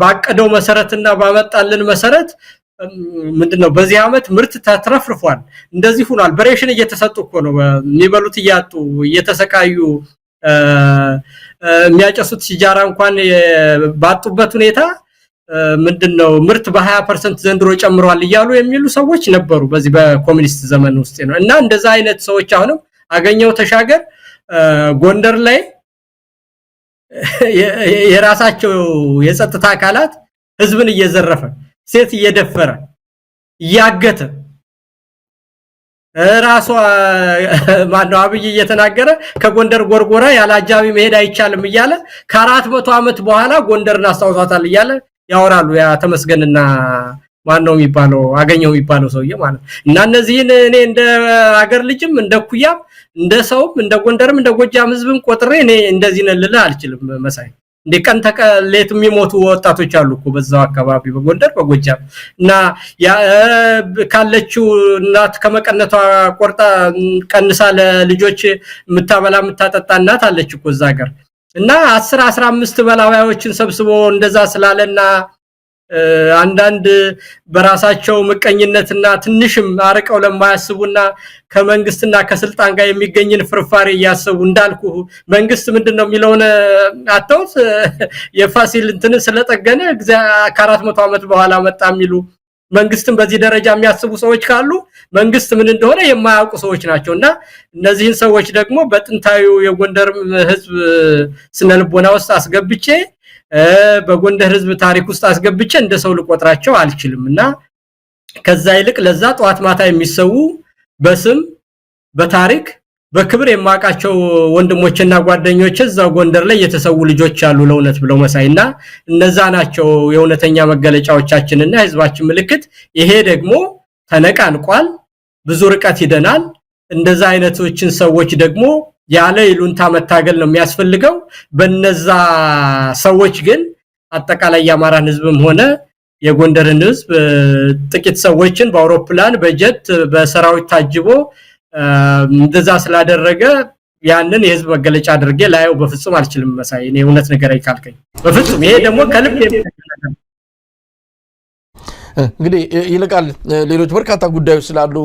ባቀደው መሰረትና ባመጣልን መሰረት ምንድነው በዚህ አመት ምርት ተትረፍርፏል። እንደዚህ ሆኗል። በሬሽን እየተሰጡ እኮ ነው የሚበሉት እያጡ እየተሰቃዩ የሚያጨሱት ሲጃራ እንኳን ባጡበት ሁኔታ ምንድነው ምርት በ20% ዘንድሮ ጨምሯል እያሉ የሚሉ ሰዎች ነበሩ በዚህ በኮሙኒስት ዘመን ውስጥ ነው። እና እንደዛ አይነት ሰዎች አሁንም አገኘው ተሻገር ጎንደር ላይ የራሳቸው የጸጥታ አካላት ህዝብን እየዘረፈ ሴት እየደፈረ እያገተ ራሷ ማነው አብይ እየተናገረ ከጎንደር ጎርጎራ ያላጃቢ መሄድ አይቻልም እያለ ከ400 አመት በኋላ ጎንደርን አስተዋውቷታል እያለ ያወራሉ። ያ ተመስገንና ማነው የሚባለው አገኘው የሚባለው ሰውዬ ማለት እና እነዚህን እኔ እንደ ሀገር ልጅም እንደ ኩያም እንደ ሰውም እንደ ጎንደርም እንደ ጎጃም ህዝብም ቆጥሬ እኔ እንደዚህ ነን ልልህ አልችልም። መሳይ እንደ ቀን ተቀሌት የሚሞቱ ወጣቶች አሉ እኮ በዛው አካባቢ በጎንደር በጎጃም እና ካለችው እናት ከመቀነቷ ቆርጣ ቀንሳ ለልጆች ምታበላ ምታጠጣ እናት አለች እኮ እዛ ሀገር እና 10-15 በላዋዮችን ሰብስቦ እንደዛ ስላለና አንዳንድ በራሳቸው ምቀኝነትና ትንሽም አርቀው ለማያስቡና ከመንግስትና ከስልጣን ጋር የሚገኝን ፍርፋሪ ያያሰቡ እንዳልኩ መንግስት ምንድነው የሚለውን አጣውት የፋሲል እንትን ስለጠገነ ከ400 አመት በኋላ መጣ የሚሉ መንግስትን በዚህ ደረጃ የሚያስቡ ሰዎች ካሉ መንግስት ምን እንደሆነ የማያውቁ ሰዎች ናቸውና እነዚህን ሰዎች ደግሞ በጥንታዩ የጎንደር ህዝብ ስነልቦና ውስጥ አስገብቼ በጎንደር ህዝብ ታሪክ ውስጥ አስገብቼ እንደ ሰው ልቆጥራቸው አልችልምና ከዛ ይልቅ ለዛ ጧት ማታ የሚሰው በስም በታሪክ በክብር የማቃቸው ወንድሞችና ጓደኞች እዛው ጎንደር ላይ የተሰው ልጆች አሉ ለውነት ብለው መሳይና እነዛ ናቸው የውነተኛ መገለጫዎቻችንና ህዝባችን ምልክት። ይሄ ደግሞ ተነቃንቋል፣ ብዙ ርቀት ይደናል። እንደዛ አይነቶችን ሰዎች ደግሞ ያለ ይሉንታ መታገል ነው የሚያስፈልገው። በነዛ ሰዎች ግን አጠቃላይ ያማራን ህዝብም ሆነ የጎንደርን ህዝብ ጥቂት ሰዎችን በአውሮፕላን በጀት በሰራዊት ታጅቦ እንደዛ ስላደረገ ያንን የህዝብ መገለጫ አድርጌ ላየው በፍጹም አልችልም። መሳይ እኔ እውነት ነገር አይካልከኝ በፍጹም። ይሄ ደግሞ ከልብ እንግዲህ ይልቃል ሌሎች በርካታ ጉዳዮች ስላሉ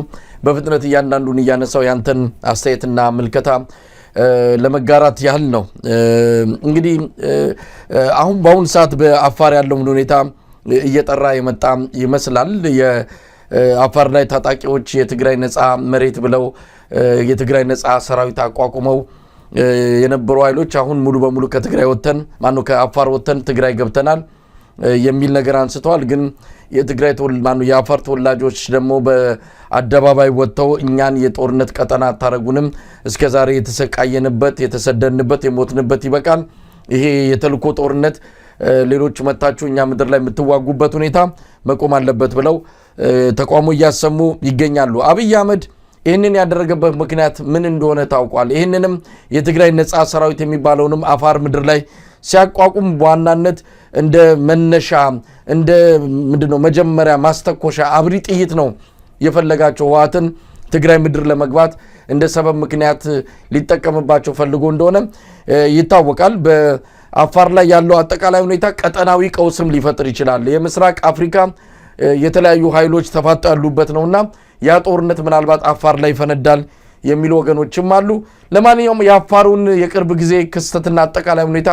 በፍጥነት እያንዳንዱን እያነሳው ያንተን አስተያየትና ምልከታ ለመጋራት ያህል ነው። እንግዲህ አሁን በአሁን ሰዓት በአፋር ያለው ሁኔታ እየጠራ የመጣ ይመስላል። የአፋር ላይ ታጣቂዎች የትግራይ ነፃ መሬት ብለው የትግራይ ነፃ ሰራዊት አቋቁመው የነበሩ ኃይሎች አሁን ሙሉ በሙሉ ከትግራይ ወጥተን ከአፋር ወጥተን ትግራይ ገብተናል የሚል ነገር አንስተዋል። ግን የትግራይ የአፋር ተወላጆች ደግሞ በአደባባይ ወጥተው እኛን የጦርነት ቀጠና አታረጉንም፣ እስከዛሬ የተሰቃየንበት የተሰደንበት የሞትንበት ይበቃል፣ ይሄ የተልኮ ጦርነት ሌሎች መታችሁ እኛ ምድር ላይ የምትዋጉበት ሁኔታ መቆም አለበት ብለው ተቋሙ እያሰሙ ይገኛሉ። አብይ አህመድ ይህንን ያደረገበት ምክንያት ምን እንደሆነ ታውቋል። ይህንንም የትግራይ ነፃ ሰራዊት የሚባለውንም አፋር ምድር ላይ ሲያቋቁም በዋናነት እንደ መነሻ እንደ ምንድነው መጀመሪያ ማስተኮሻ አብሪ ጥይት ነው የፈለጋቸው። ህወሓትን ትግራይ ምድር ለመግባት እንደ ሰበብ ምክንያት ሊጠቀምባቸው ፈልጎ እንደሆነ ይታወቃል። በአፋር ላይ ያለው አጠቃላይ ሁኔታ ቀጠናዊ ቀውስም ሊፈጥር ይችላል። የምስራቅ አፍሪካ የተለያዩ ኃይሎች ተፋጠው ያሉበት ነውና ያ ጦርነት ምናልባት አፋር ላይ ፈነዳል የሚሉ ወገኖችም አሉ። ለማንኛውም የአፋሩን የቅርብ ጊዜ ክስተትና አጠቃላይ ሁኔታ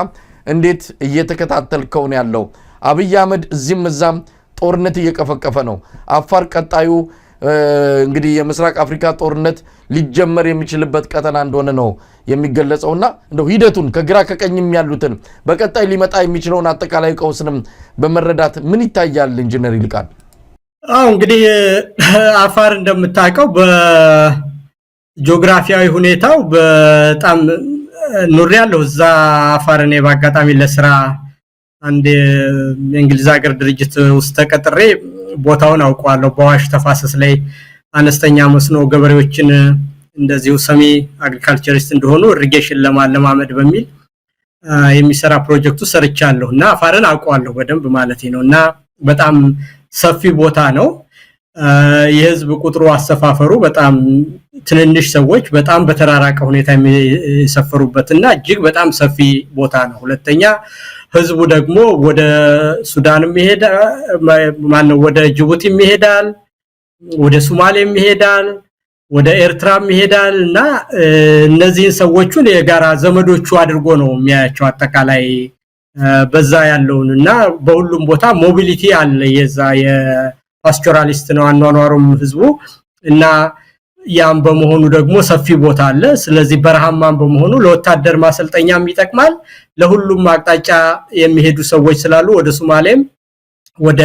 እንዴት እየተከታተልከው ነው ያለው? አብይ አህመድ እዚህም እዛም ጦርነት እየቀፈቀፈ ነው። አፋር ቀጣዩ እንግዲህ የምስራቅ አፍሪካ ጦርነት ሊጀመር የሚችልበት ቀጠና እንደሆነ ነው የሚገለጸውና እንደው ሂደቱን ከግራ ከቀኝም ያሉትን በቀጣይ ሊመጣ የሚችለውን አጠቃላይ ቀውስንም በመረዳት ምን ይታያል ኢንጂነር ይልቃል? እንግዲህ አፋር እንደምታውቀው በጂኦግራፊያዊ ሁኔታው በጣም ኑር ያለው እዛ አፋር እኔ በአጋጣሚ ለስራ አንድ የእንግሊዝ ሀገር ድርጅት ውስጥ ተቀጥሬ ቦታውን አውቀዋለሁ። በዋሽ ተፋሰስ ላይ አነስተኛ መስኖ ገበሬዎችን እንደዚሁ ሰሚ አግሪካልቸሪስት እንደሆኑ ኢሪጌሽን ለማለማመድ በሚል የሚሰራ ፕሮጀክቱ ሰርቻለሁና አፋርን አውቀዋለሁ በደንብ ማለት ነውና በጣም ሰፊ ቦታ ነው። የህዝብ ቁጥሩ አሰፋፈሩ በጣም ትንንሽ ሰዎች በጣም በተራራቀ ሁኔታ የሚሰፈሩበትና እጅግ በጣም ሰፊ ቦታ ነው። ሁለተኛ ህዝቡ ደግሞ ወደ ሱዳንም ይሄዳል ወደ ጅቡቲም ይሄዳል፣ ወደ ሶማሌም ይሄዳል፣ ወደ ኤርትራም ይሄዳል እና እነዚህን ሰዎችን የጋራ ዘመዶቹ አድርጎ ነው የሚያያቸው አጠቃላይ በዛ ያለውንና በሁሉም ቦታ ሞቢሊቲ አለ። የዛ የፓስቶራሊስት ነው አኗኗሩም ህዝቡ እና ያም በመሆኑ ደግሞ ሰፊ ቦታ አለ። ስለዚህ በረሃማም በመሆኑ ለወታደር ማሰልጠኛም ይጠቅማል። ለሁሉም አቅጣጫ የሚሄዱ ሰዎች ስላሉ ወደ ሶማሌም ወደ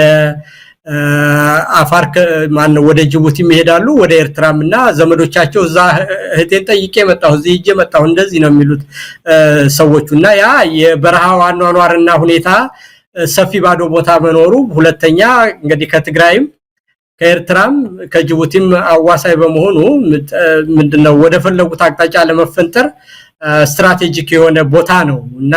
አፋር ወደ ጅቡቲም ይሄዳሉ፣ ወደ ኤርትራምና ዘመዶቻቸው እዛ እህቴን ጠይቄ መጣሁ እዚህ ሄጄ መጣሁ እንደዚህ ነው የሚሉት ሰዎቹና ያ የበረሃው አኗኗርና ሁኔታ ሰፊ ባዶ ቦታ መኖሩ። ሁለተኛ እንግዲህ ከትግራይም ከኤርትራም ከጅቡቲም አዋሳይ በመሆኑ ምንድነው ወደ ፈለጉት አቅጣጫ ለመፈንጠር ስትራቴጂክ የሆነ ቦታ ነው እና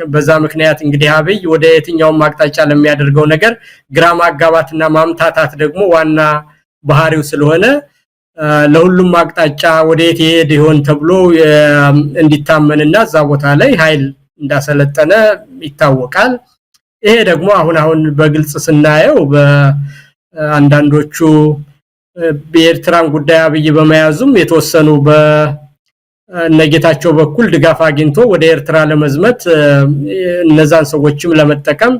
በዛ ምክንያት እንግዲህ አብይ ወደ የትኛውም አቅጣጫ ለሚያደርገው ነገር ግራ ማጋባትና ማምታታት ደግሞ ዋና ባህሪው ስለሆነ ለሁሉም አቅጣጫ ወደ የት ይሄድ ይሆን ተብሎ እንዲታመንና እዛ ቦታ ላይ ኃይል እንዳሰለጠነ ይታወቃል። ይሄ ደግሞ አሁን በግልጽ ስናየው በአንዳንዶቹ በኤርትራን ጉዳይ አብይ በመያዙም የተወሰኑ በነጌታቸው በኩል ድጋፍ አግኝቶ ወደ ኤርትራ ለመዝመት እነዛን ሰዎችም ለመጠቀም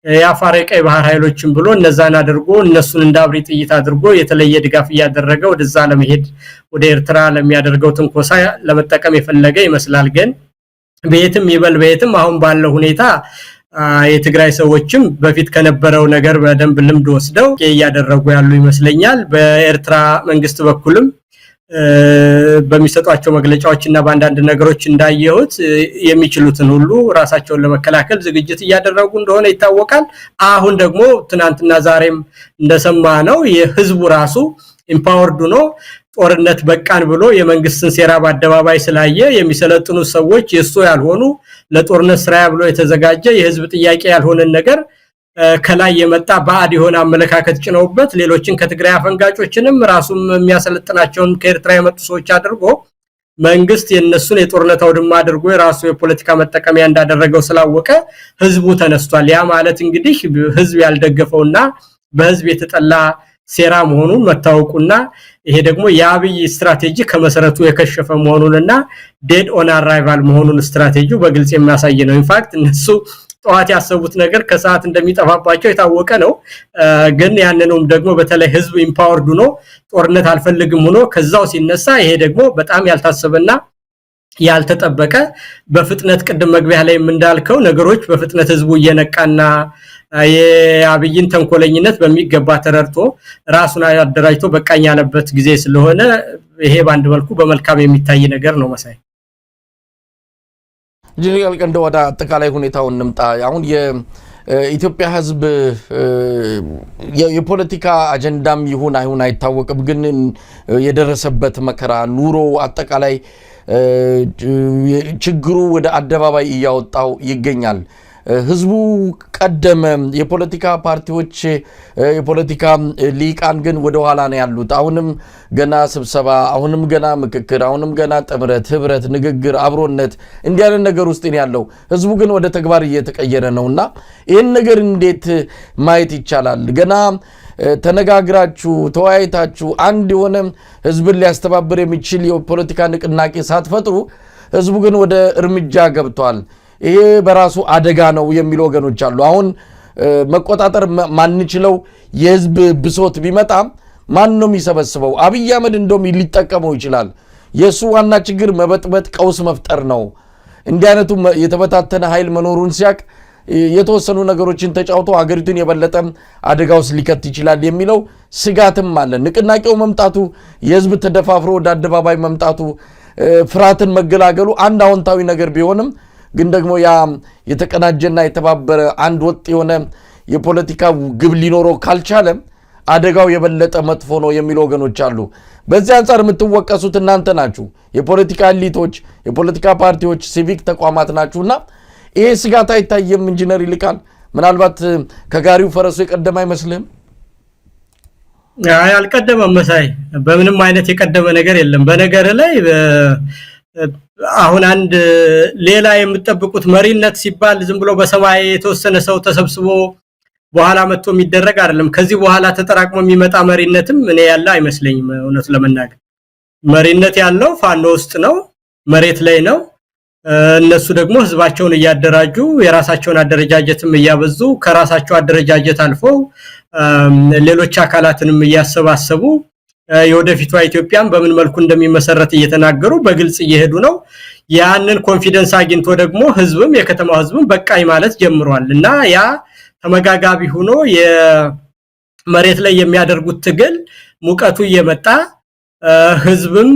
የአፋር ቀይ ባህር ኃይሎችን ብሎ እነዛን አድርጎ እነሱን እንዳብሪ ጥይት አድርጎ የተለየ ድጋፍ ያደረገ ወደዛ ለመሄድ ወደ ኤርትራ ለሚያደርገው ትንኮሳ ለመጠቀም የፈለገ ይመስላል። ግን በየትም ይበልበየትም አሁን ባለው ሁኔታ የትግራይ ሰዎችም በፊት ከነበረው ነገር በደንብ ልምድ ወስደው ያያደረጉ ያሉ ይመስለኛል። በኤርትራ መንግስት በኩልም በሚሰጧቸው መግለጫዎችና በአንዳንድ ነገሮች እንዳየሁት የሚችሉትን ሁሉ ራሳቸውን ለመከላከል ዝግጅት ያደረጉ እንደሆነ ይታወቃል። አሁን ደግሞ ትናንትና ዛሬም እንደሰማነው የህዝቡ ራሱ ኢምፓወርድ ነው ጦርነት በቃን ብሎ የመንግስትን ሴራ በአደባባይ ስላየ የሚሰለጥኑ ሰዎች የሱ ያልሆኑ ለጦርነት ስራ ብሎ የተዘጋጀ የህዝብ ጥያቄ ያልሆነ ነገር ከላይ የመጣ ባዕድ የሆነ አመለካከት ጭነውበት ሌሎችን ከትግራይ አፈንጋጮችንም ራሱም የሚያሰለጥናቸውን ከኤርትራ የመጡ ሰዎች አድርጎ መንግስት የነሱን የጦርነት አውድማ አድርጎ የራሱ የፖለቲካ መጠቀሚያ እንዳደረገው ስላወቀ ህዝቡ ተነስቷል። ያ ማለት እንግዲህ ህዝብ ያልደገፈውና በህዝብ የተጠላ ሴራ መሆኑን መታወቁና ይሄ ደግሞ የአብይ ስትራቴጂ ከመሰረቱ የከሸፈ መሆኑንና ዴድ ኦን አራይቫል መሆኑን ስትራቴጂው በግልጽ የሚያሳይ ነው። ኢንፋክት እነሱ ጧት ያሰቡት ነገር ከሰዓት እንደሚጠፋባቸው የታወቀ ነው። ግን ያንንም ደግሞ በተለይ ህዝብ ኢምፓወርድ ሆኖ ጦርነት አልፈልግም ሆኖ ከዛው ሲነሳ ይሄ ደግሞ በጣም ያልታሰበና ያልተጠበቀ በፍጥነት ቅድም መግቢያ ላይ እንዳልከው ነገሮች በፍጥነት ህዝቡ እየነቃና የአብይን ተንኮለኝነት በሚገባ ተረድቶ ራሱን አደራጅቶ በቃኝ ያለበት ጊዜ ስለሆነ ይሄ ባንድ መልኩ በመልካም የሚታይ ነገር ነው። መሳይ ጄኔራል ቀንደ ወደ አጠቃላይ ሁኔታው እንምጣ። አሁን የኢትዮጵያ ህዝብ የፖለቲካ አጀንዳም ይሁን አይሁን አይታወቅም፣ ግን የደረሰበት መከራ ኑሮ አጠቃላይ ችግሩ ወደ አደባባይ እያወጣው ይገኛል። ህዝቡ ቀደመ የፖለቲካ ፓርቲዎች የፖለቲካ ሊቃን ግን ወደ ኋላ ነው ያሉት አሁንም ገና ስብሰባ አሁንም ገና ምክክር አሁንም ገና ጥምረት ህብረት ንግግር አብሮነት እንዲያለ ነገር ውስጥ ነው ያለው ህዝቡ ግን ወደ ተግባር እየተቀየረ ነውና ይሄን ነገር እንዴት ማየት ይቻላል ገና ተነጋግራችሁ ተወያይታችሁ አንድ የሆነ ህዝብን ሊያስተባብር የሚችል የፖለቲካ ንቅናቄ ሳትፈጥሩ ህዝቡ ግን ወደ እርምጃ ገብቷል ይሄ በራሱ አደጋ ነው የሚሉ ወገኖች አሉ አሁን መቆጣጠር ማንችለው የህዝብ ብሶት ቢመጣ ማን ነው የሚሰበስበው አብይ አህመድ እንደውም ሊጠቀመው ይችላል የሱ ዋና ችግር መበጥበጥ ቀውስ መፍጠር ነው እንዲህ አይነቱ የተበታተነ ኃይል መኖሩን ሲያቅ የተወሰኑ ነገሮችን ተጫውቶ ሀገሪቱን የበለጠ አደጋው ሊከት ይችላል የሚለው ስጋትም አለ ንቅናቄው መምጣቱ የህዝብ ተደፋፍሮ ወደ አደባባይ መምጣቱ ፍራትን መገላገሉ አንድ አዎንታዊ ነገር ቢሆንም ግን ደግሞ ያ የተቀናጀና የተባበረ አንድ ወጥ የሆነ የፖለቲካ ግብ ሊኖረው ካልቻለ አደጋው የበለጠ መጥፎ ነው የሚሉ ወገኖች አሉ በዚህ አንፃር የምትወቀሱት እናንተ ናችሁ የፖለቲካ ኤሊቶች የፖለቲካ ፓርቲዎች ሲቪክ ተቋማት ናችሁና ይሄ ስጋት አይታየም ኢንጂነር ይልቃል ምናልባት ከጋሪው ፈረሱ የቀደመ አይመስልም አልቀደመም መሳይ በምንም አይነት የቀደመ ነገር የለም በነገር ላይ አሁን አንድ ሌላ የምትጠብቁት መሪነት ሲባል ዝም ብሎ በሰማይ የተወሰነ ሰው ተሰብስቦ በኋላ መጥቶ የሚደረግ አይደለም ከዚህ በኋላ ተጠራቅሞ የሚመጣ መሪነትም እኔ ያለ አይመስለኝም እውነት ለመናገር መሪነት ያለው ፋኖ ውስጥ ነው መሬት ላይ ነው እነሱ ደግሞ ህዝባቸውን ያደራጁ የራሳቸውን አደረጃጀትም ያበዙ ከራሳቸው አደረጃጀት አልፎ ሌሎች አካላትንም ያሰባሰቡ የወደፊቷ ኢትዮጵያን በምን መልኩ እንደሚመሰረት እየተናገሩ በግልጽ እየሄዱ ነው ያንን ኮንፊደንስ አግኝቶ ደግሞ ህዝብም የከተማው ህዝብም በቃይ ማለት ጀምሯልና ያ ተመጋጋቢ ሆኖ የመሬት ላይ የሚያደርጉት ትግል ሙቀቱ እየመጣ ህዝብም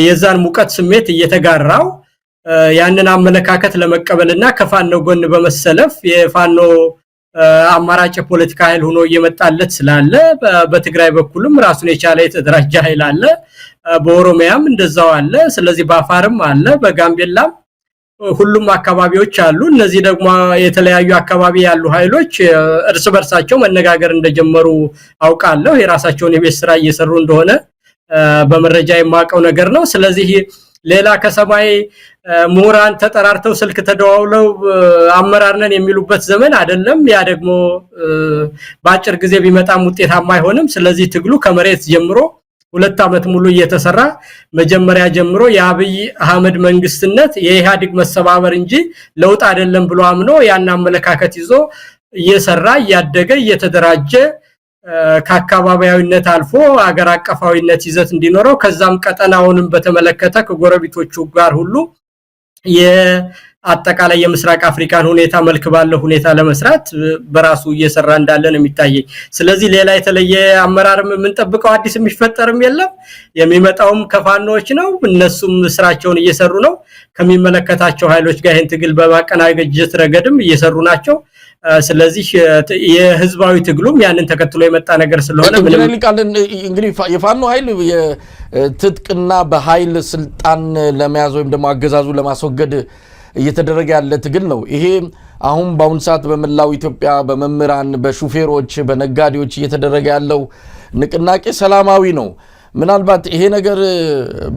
የዛን ሙቀት ስሜት እየተጋራው ያንን አመለካከት ለመቀበልና ከፋኖ ጎን በመሰለፍ የፋኖ አማራጭ ፖለቲካ ኃይል ሆኖ እየመጣለት ስላለ በትግራይ በኩልም ራሱን የቻለ የተደራጀ ኃይል አለ በኦሮሚያም እንደዛው አለ ስለዚህ በአፋርም አለ በጋምቤላም ሁሉም አካባቢዎች አሉ እነዚህ ደግሞ የተለያዩ አካባቢ ያሉ ኃይሎች እርስ በርሳቸው መነጋገር እንደጀመሩ አውቃለሁ የራሳቸውን የቤት ስራ እየሰሩ እንደሆነ በመረጃ የማቀው ነገር ነው ስለዚህ ሌላ ከሰማይ ምሁራን ተጠራርተው ስልክ ተደዋውለው አመራርነን የሚሉበት ዘመን አይደለም ያ ደግሞ በአጭር ጊዜ ቢመጣም ውጤታማ አይሆንም ስለዚህ ትግሉ ከመሬት ጀምሮ 2 አመት ሙሉ እየተሰራ መጀመሪያ ጀምሮ የአብይ አህመድ መንግስትነት የኢህአዴግ መሰባበር እንጂ ለውጥ አይደለም ብሎ አምኖ ያን አመለካከት ይዞ እየሰራ ያደገ እየተደራጀ ከአካባቢያዊነት አልፎ አገር አቀፋዊነት ይዘት እንዲኖረው ከዛም ቀጠናውንም በተመለከተ ከጎረቤቶቹ ጋር ሁሉ የአጠቃላይ የምስራቅ አፍሪካን ሁኔታ መልክ ባለው ሁኔታ ለመስራት በራሱ እየሰራ እንዳለ ነው የሚታየው ስለዚህ ሌላ የተለየ አመራርም ምን ጠብቀው አዲስ የሚፈጠርም የለም የሚመጣውም ከፋኖች ነው እነሱም ስራቸውን እየሰሩ ነው ከሚመለከታቸው ኃይሎች ጋር ይህን ትግል በማቀናጀት ረገድም እየሰሩ ናቸው ስለዚህ የህዝባዊ ትግሉም ያንን ተከትሎ የመጣ ነገር ስለሆነ እንግዲህ የፋኖ ኃይል የትጥቅና በኃይል ስልጣን ለመያዝ ወይም ደግሞ አገዛዙ ለማስወገድ እየተደረገ ያለ ትግል ነው ይሄ አሁን በአሁን ሰዓት በመላው ኢትዮጵያ በመምህራን በሹፌሮች በነጋዴዎች እየተደረገ ያለው ንቅናቄ ሰላማዊ ነው ምናልባት ይሄ ነገር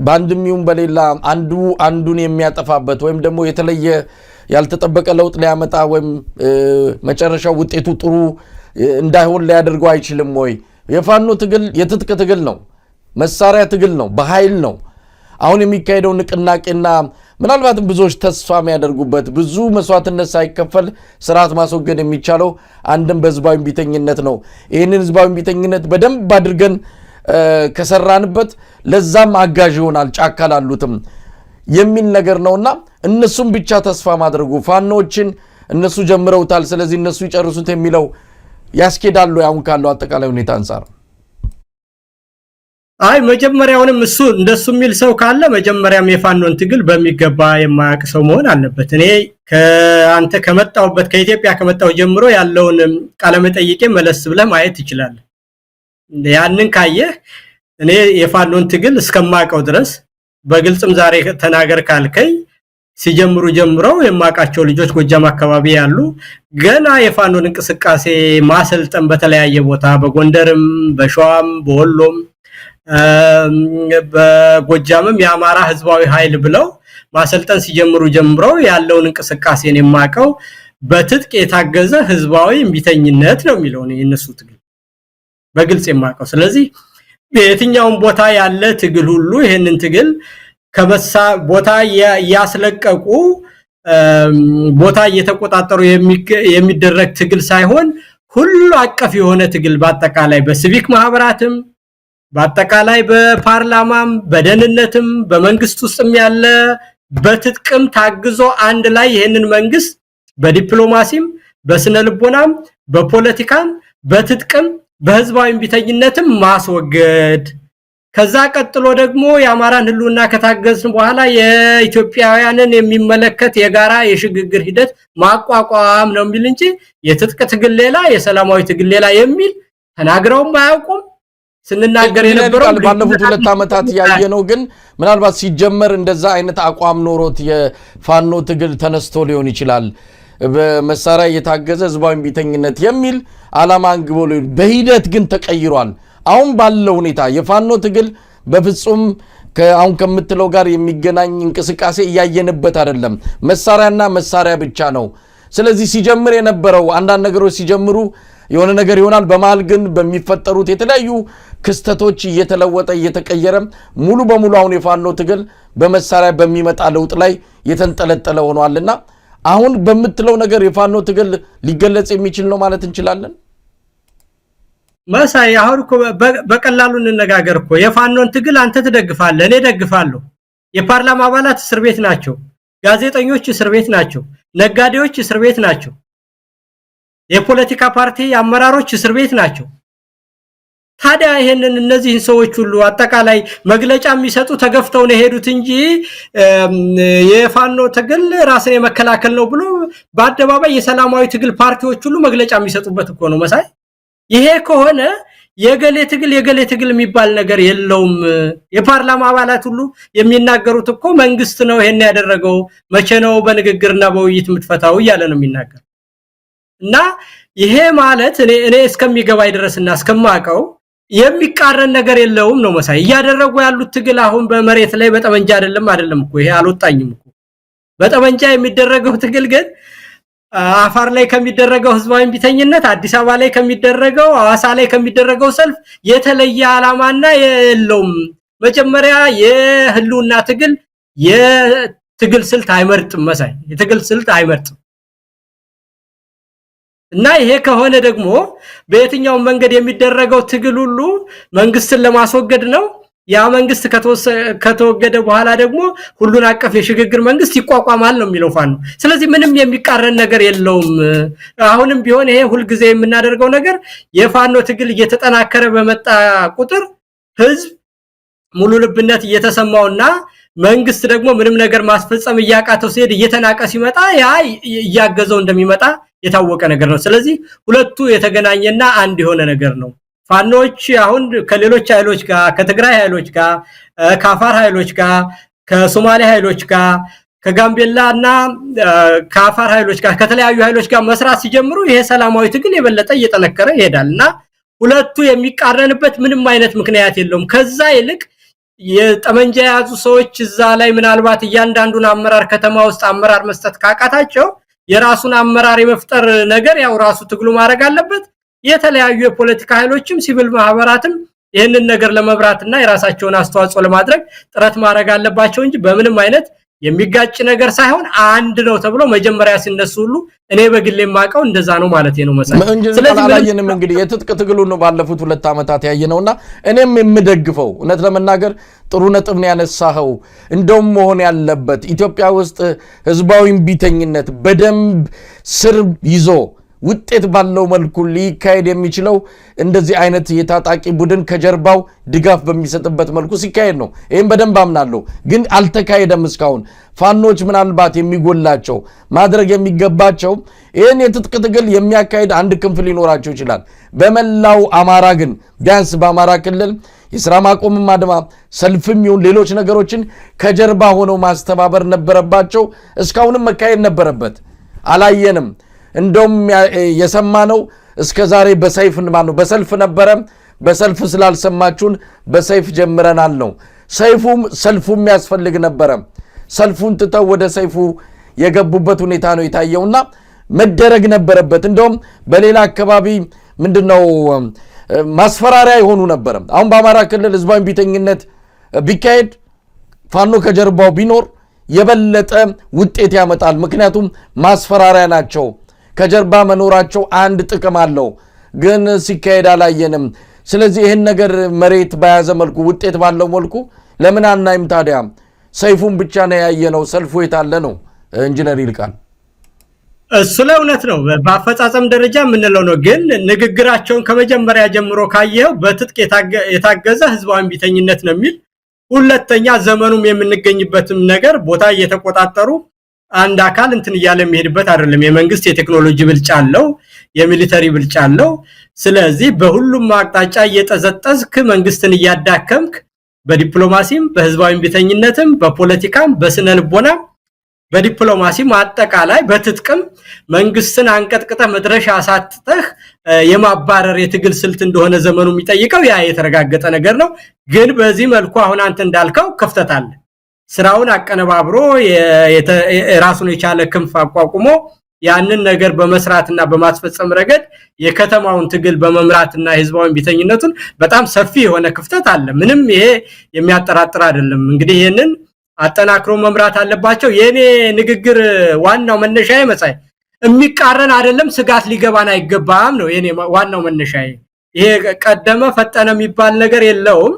ባንድም ይሁን በሌላ አንዱን የሚያጠፋበት ወይም ደግሞ የተለየ ያልተጠበቀ ለውጥ ሊያመጣ ወይም መጨረሻው ውጤቱ ጥሩ እንዳይሆን ሊያደርገው አይችልም ወይ የፋኖ ትግል የትጥቅ ትግል ነው መሳሪያ ትግል ነው በኃይል ነው አሁን የሚካሄደው ንቅናቄና ምናልባትም ብዙዎች ተስፋ የሚያደርጉበት ብዙ መስዋዕትነት ሳይከፈል ስርዓት ማስወገድ የሚቻለው አንድም በህዝባዊ ቢተኝነት ነው ይሄንን ህዝባዊ ቢተኝነት በደንብ አድርገን ከሰራንበት ለዛም አጋዥ ይሆናል ጫካ ላሉትም የሚል ነገር ነውና እነሱም ብቻ ተስፋ ማድረጉ ፋኖችን እነሱ ጀምረውታል ስለዚህ እነሱ ይጨርሱት የሚለው ያስኬዳሉ ያውን ካለው አጠቃላይ ሁኔታ አንፃር አይ መጀመሪያውንም እሱ እንደሱ የሚል ሰው ካለ መጀመሪያም የፋኖን ትግል በሚገባ የማያውቅ ሰው መሆን አለበት እኔ ከአንተ ከመጣውበት ከኢትዮጵያ ከመጣው ጀምሮ ያለውን ቃለ መጠይቄ መለስ ብለህ ማየት ይችላል ያንን ካየህ እኔ የፋኖን ትግል እስከማውቀው ድረስ በግልጽም ዛሬ ተናገር ካልከኝ ሲጀምሩ ጀምረው የማቃቸው ልጆች ጎጃም አካባቢ ያሉ ገና የፋኖን እንቅስቃሴ ማሰልጠን በተለያየ ቦታ በጎንደርም በሸዋም በወሎም በጎጃምም የአማራ ህዝባዊ ኃይል ብለው ማሰልጠን ሲጀምሩ ጀምረው ያለውን እንቅስቃሴን የማቀው በትጥቅ የታገዘ ህዝባዊ እምቢተኝነት ነው የሚለው ነው የነሱ ትግል በግልጽ የማቀው። ስለዚህ በየትኛውም ቦታ ያለ ትግል ሁሉ ይሄንን ትግል ከበሳ ቦታ ያስለቀቁ ቦታ እየተቆጣጠሩ የሚደረግ ትግል ሳይሆን ሁሉ አቀፍ የሆነ ትግል በአጠቃላይ በሲቪክ ማህበራትም በአጠቃላይ በፓርላማም በደህንነትም በመንግስት ውስጥም ያለ በትጥቅም ታግዞ አንድ ላይ ይሄንን መንግስት በዲፕሎማሲም በስነ ልቦናም በፖለቲካም በትጥቅም በህዝባዊ እምቢተኝነትም ማስወገድ ከዛ ቀጥሎ ደግሞ የአማራን ህልውና ከታገዝን በኋላ የኢትዮጵያውያንን የሚመለከት የጋራ የሽግግር ሂደት ማቋቋም ነው የሚል እንጂ የትጥቅ ትግል ሌላ የሰላማዊ ትግል ሌላ የሚል ተናግረውም አያውቁም። ስንናገር የነበረው ባለፉት 2 ዓመታት ያየነው ግን ምናልባት ሲጀመር እንደዛ አይነት አቋም ኖሮት የፋኖ ትግል ተነስቶ ሊሆን ይችላል በመሳሪያ የታገዘ ህዝባዊ እምቢተኝነት የሚል ዓላማ አንግቦ በሂደት ግን ተቀይሯል። አሁን ባለው ሁኔታ የፋኖ ትግል በፍጹም አሁን ከምትለው ጋር የሚገናኝ እንቅስቃሴ ያየንበት አይደለም። መሳሪያና መሳሪያ ብቻ ነው። ስለዚህ ሲጀምር የነበረው አንዳንድ ነገሮች ሲጀምሩ የሆነ ነገር ይሆናል በመሃል ግን በሚፈጠሩት የተለያዩ ክስተቶች እየተለወጠ እየተቀየረ ሙሉ በሙሉ አሁን የፋኖ ትግል በመሳሪያ በሚመጣ ለውጥ ላይ የተንጠለጠለ ሆኗልና አሁን በመትለው ነገር የፋኖ ትግል ሊገለጽ የሚችል ነው ማለት እንችላለን። መሳይ አሁን በቀላሉ እንነጋገር እኮ የፋኖን ትግል አንተ ትደግፋለህ እኔ ደግፋለሁ። የፓርላማ አባላት እስር ቤት ናቸው፣ ጋዜጠኞች እስር ቤት ናቸው፣ ነጋዴዎች እስር ቤት ናቸው፣ የፖለቲካ ፓርቲ አመራሮች እስር ቤት ናቸው። ታዲያ ይሄንን እነዚህን ሰዎች ሁሉ አጠቃላይ መግለጫ የሚሰጡ ተገፍተው ነው ሄዱት እንጂ የፋኖ ትግል ራስን የመከላከል ነው ብሎ በአደባባይ የሰላማዊ ትግል ፓርቲዎች ሁሉ መግለጫ የሚሰጡበት እኮ ነው መሳይ። ይሄ ከሆነ የገሌ ትግል የሚባል ነገር የለውም። የፓርላማ አባላት ሁሉ የሚናገሩት እኮ መንግስት ነው ይሄን ያደረገው መቼ ነው በንግግርና በውይይት የምትፈታው እያለ ነው የሚናገር። እና ይሄ ማለት እኔ እስከሚገባይ ድረስና እስከማቀው የሚቃረን ነገር የለውም ነው መሳይ። ያደረጉ ያሉት ትግል አሁን በመሬት ላይ በጠመንጃ አይደለም እኮ ይሄ አልወጣኝም እኮ በጠመንጃ የሚደረገው ትግል ግን አፋር ላይ ከሚደረገው ህዝባዊ እምቢተኝነት አዲስ አበባ ላይ ከሚደረገው አዋሳ ላይ ከሚደረገው ሰልፍ የተለየ ዓላማና የለውም። መጀመሪያ የህልውና ትግል የትግል ስልት አይመርጥም መሳይ የትግል ስልት አይመርጥም። እና ይሄ ከሆነ ደግሞ በየትኛው መንገድ የሚደረገው ትግል ሁሉ መንግስትን ለማስወገድ ነው። ያ መንግስት ከተወገደ በኋላ ደግሞ ሁሉን አቀፍ የሽግግር መንግስት ይቋቋማል ነው የሚለው ፋኖ። ስለዚህ ምንም የሚቃረን ነገር የለውም። አሁንም ቢሆን ይሄ ሁሉ ጊዜ የምናደርገው ነገር የፋኖ ትግል እየተጠናከረ በመጣ ቁጥር ህዝብ ሙሉ ልብነት እየተሰማውና መንግስት ደግሞ ምንም ነገር ማስፈጸም እያቃተው ሲሄድ እየተናቀ ሲመጣ ያ እያገዘው እንደሚመጣ የታወቀ ነገር ነው። ስለዚህ ሁለቱ የተገናኘና አንድ የሆነ ነገር ነው። ፋኖች አሁን ከሌሎች ኃይሎች ጋር ከትግራይ ኃይሎች ጋር ከአፋር ኃይሎች ጋር ከሶማሌ ኃይሎች ጋር ከጋምቤላና ከአፋር ኃይሎች ጋር ከተለያዩ ኃይሎች ጋር መስራት ሲጀምሩ ይሄ ሰላማዊ ትግል የበለጠ እየተነከረ ይሄዳልና ሁለቱ የሚቃረንበት ምንም አይነት ምክንያት የለውም። ከዛ ይልቅ የጠመንጃ ያዙ ሰዎች እዛ ላይ ምናልባት እያንዳንዱን አመራር ከተማ ውስጥ አመራር መስጠት ካቃታቸው የራሱን አመራር የመፍጠር ነገር ያው ራሱ ትግሉ ማድረግ አለበት። የተለያዩ የፖለቲካ ኃይሎችም ሲቪል ማህበራትም ይሄንን ነገር ለመብራትና የራሳቸውን አስተዋጽኦ ለማድረግ ጥረት ማድረግ አለባቸው እንጂ በምንም አይነት የሚጋጭ ነገር ሳይሆን አንድ ነው ተብሎ መጀመሪያ ሲነሱ ሁሉ እኔ በግሌ ማቀው እንደዛ ነው ማለት ነው መሰለኝ። ስለዚህ አላየንም እንግዲህ የትጥቅ ትግሉ ነው ባለፉት 2 ዓመታት ያየነውና እኔም የምደግፈው እውነት ለመናገር ጥሩ ነጥብ ነው ያነሳኸው። እንደውም መሆን ያለበት ኢትዮጵያ ውስጥ ህዝባዊ እምቢተኝነት በደንብ ስር ይዞ ውጤት ባለው መልኩ ሊካሄድ የሚችለው እንደዚህ አይነት የታጣቂ ቡድን ከጀርባው ድጋፍ በሚሰጥበት መልኩ ሲካሄድ ነው። ይሄን በደንብ አምናለሁ። ግን አልተካሄደም እስካሁን። ፋኖች ምናልባት የሚጎላቸው ማድረግ የሚገባቸው ይሄን የትጥቅ ትግል የሚያካሄድ አንድ ክንፍ ሊኖራቸው ይችላል። በመላው አማራ ግን ቢያንስ በአማራ ክልል የሥራ ማቆምም አድማ ሰልፍም ይሁን ሌሎች ነገሮችን ከጀርባ ሆነው ማስተባበር ነበረባቸው። እስካሁንም መካሄድ ነበረበት። አላየንም። እንደውም የሰማነው እስከ ዛሬ በሰልፍ ነበረ። በሰልፍ ስላልሰማችሁን በሰይፍ ጀምረናል ነው። ሰልፉም ያስፈልግ ነበረ። ሰልፉን ትተው ወደ ሰይፉ የገቡበት ሁኔታ ነው የታየውና መደረግ ነበረበት። እንደውም በሌላ አካባቢ ምንድነው ማስፈራሪያ የሆኑ ነበረ። አሁን በአማራ ክልል ህዝባዊ ቢተኝነት ቢካሄድ ፋኖ ከጀርባው ቢኖር የበለጠ ውጤት ያመጣል። ምክንያቱም ማስፈራሪያ ናቸው። ከጀርባ መኖራቸው አንድ ጥቅም አለው። ግን ሲካሄድ አላየንም። ስለዚህ ይህን ነገር መሬት በያዘ መልኩ ውጤት ባለው መልኩ ለምን አናይም ታዲያ? ሰይፉን ብቻ ነው ያየነው። ሰልፉ የታለ ነው? ኢንጂነር ይልቃል እሱ ላይ እውነት ነው። በአፈጻጸም ደረጃ የምንለው ነው። ግን ንግግራቸውን ከመጀመሪያ ጀምሮ ካየው በትጥቅ የታገዘ ህዝባዊ ቢተኝነት ነው የሚል። ሁለተኛ ዘመኑም የምንገኝበትም ነገር ቦታ እየተቆጣጠሩ አንድ አካል እንትን እያለ የሚሄድበት አይደለም። የመንግስት የቴክኖሎጂ ብልጫ አለው፣ የሚሊተሪ ብልጫ አለው። ስለዚህ በሁሉም አቅጣጫ እየጠዘጠዝክ መንግስትን እያዳከምክ በዲፕሎማሲም በህዝባዊ ቢተኝነትም በፖለቲካም በስነ ልቦናም በዲፕሎማሲም አጠቃላይ በትጥቅም መንግስትን አንቀጥቅጠህ መድረሻ አሳጥተህ የማባረር የትግል ስልት እንደሆነ ዘመኑ የሚጠይቀው ያ የተረጋገጠ ነገር ነው። ግን በዚህ መልኩ አሁን አንተ እንዳልከው ክፍተት አለ። ስራውን አቀነባብሮ የራሱን የቻለ ክንፍ አቋቁሞ ያንን ነገር በመስራትና በማስፈጸም ረገድ የከተማውን ትግል በመምራትና ህዝባዊ ቢተኝነቱን በጣም ሰፊ የሆነ ክፍተት አለ። ምንም ይሄ የሚያጠራጥር አይደለም። እንግዲህ ይሄንን አጠናክሮ መምራት አለባቸው። የኔ ንግግር ዋናው መነሻዬ መጻይ የሚቃረን አይደለም። ስጋት ሊገባን አይገባም ነው የኔ ዋናው መነሻዬ። ይሄ ቀደመ ፈጠነ የሚባል ነገር የለውም።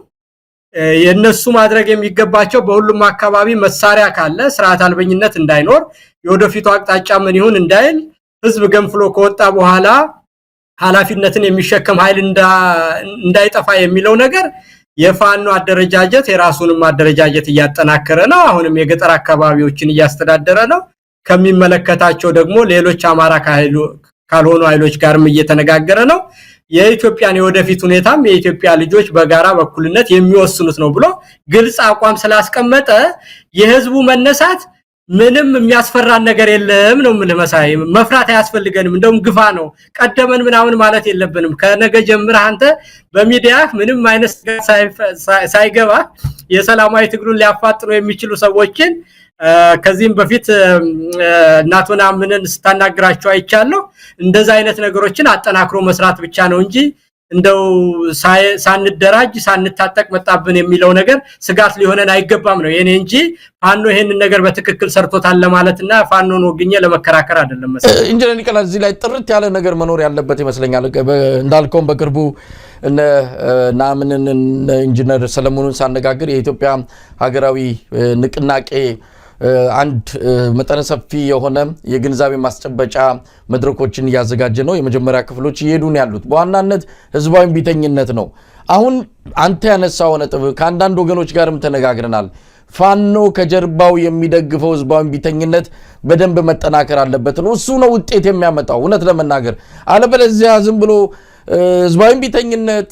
የነሱ ማድረግ የሚገባቸው በሁሉም አካባቢ መሳሪያ ካለ ስርዓት አልበኝነት እንዳይኖር የወደፊቱ አቅጣጫ ምን ይሁን እንዳይል ህዝብ ገንፍሎ ከወጣ በኋላ ኃላፊነትን የሚሸከም ኃይል እንዳይጠፋ የሚለው ነገር የፋኖ አደረጃጀት የራሱንም አደረጃጀት እያጠናከረ ነው። አሁንም የገጠር አካባቢዎችን እያስተዳደረ ነው። ከሚመለከታቸው ደግሞ ሌሎች አማራ ካልሆኑ ኃይሎች ጋርም እየተነጋገረ ነው። የኢትዮጵያን የወደፊት ሁኔታም የኢትዮጵያ ልጆች በጋራ በኩልነት የሚወስኑት ነው ብሎ ግልጽ አቋም ስላስቀመጠ የህዝቡ መነሳት ምንም የሚያስፈራን ነገር የለም ነው መሳይ። መፍራት አያስፈልገንም። እንደውም ግፋ ነው ቀደመን ምናምን ማለት የለብንም። ከነገ ጀምረህ አንተ በሚዲያህ ምንም አይነት ሳይገባ የሰላማዊ ትግሉን ሊያፋጥኑ የሚችሉ ሰዎችን ከዚህም በፊት እናቶና ምንን ስታናግራቸው አይቻለሁ። እንደዛ አይነት ነገሮችን አጠናክሮ መስራት ብቻ ነው እንጂ እንደው ሳንደራጅ ሳንታጠቅ መጣብን የሚለው ነገር ስጋት ሊሆነን አይገባም ነው የኔ እንጂ ፋኖ ይሄንን ነገር በትክክል ሰርቶታል ለማለትና ፋኖን ወግኘ ለመከራከር አይደለም መሰለኝ። ኢንጂነር ይቀላል እዚህ ላይ ጥርት ያለ ነገር መኖር ያለበት ይመስለኛል። እንዳልከው በቅርቡ ናምንን ኢንጂነር ሰለሞኑን ሳነጋግር የኢትዮጵያ ሀገራዊ ንቅናቄ አንድ መጠነ ሰፊ የሆነ የግንዛቤ ማስጨበጫ መድረኮችን እያዘጋጀ ነው። የመጀመሪያ ክፍሎች እየሄዱ ነው ያሉት። በዋናነት ህዝባዊ ቢተኝነት ነው። አሁን አንተ ያነሳው ነጥብ ከአንዳንድ ወገኖች ጋርም ተነጋግረናል። ፋኖ ከጀርባው የሚደግፈው ህዝባዊ ቢተኝነት በደንብ መጠናከር አለበት ነው። እሱ ነው ውጤት የሚያመጣው እውነት ለመናገር። አለበለዚያ ዝም ብሎ ህዝባዊ ቢተኝነት፣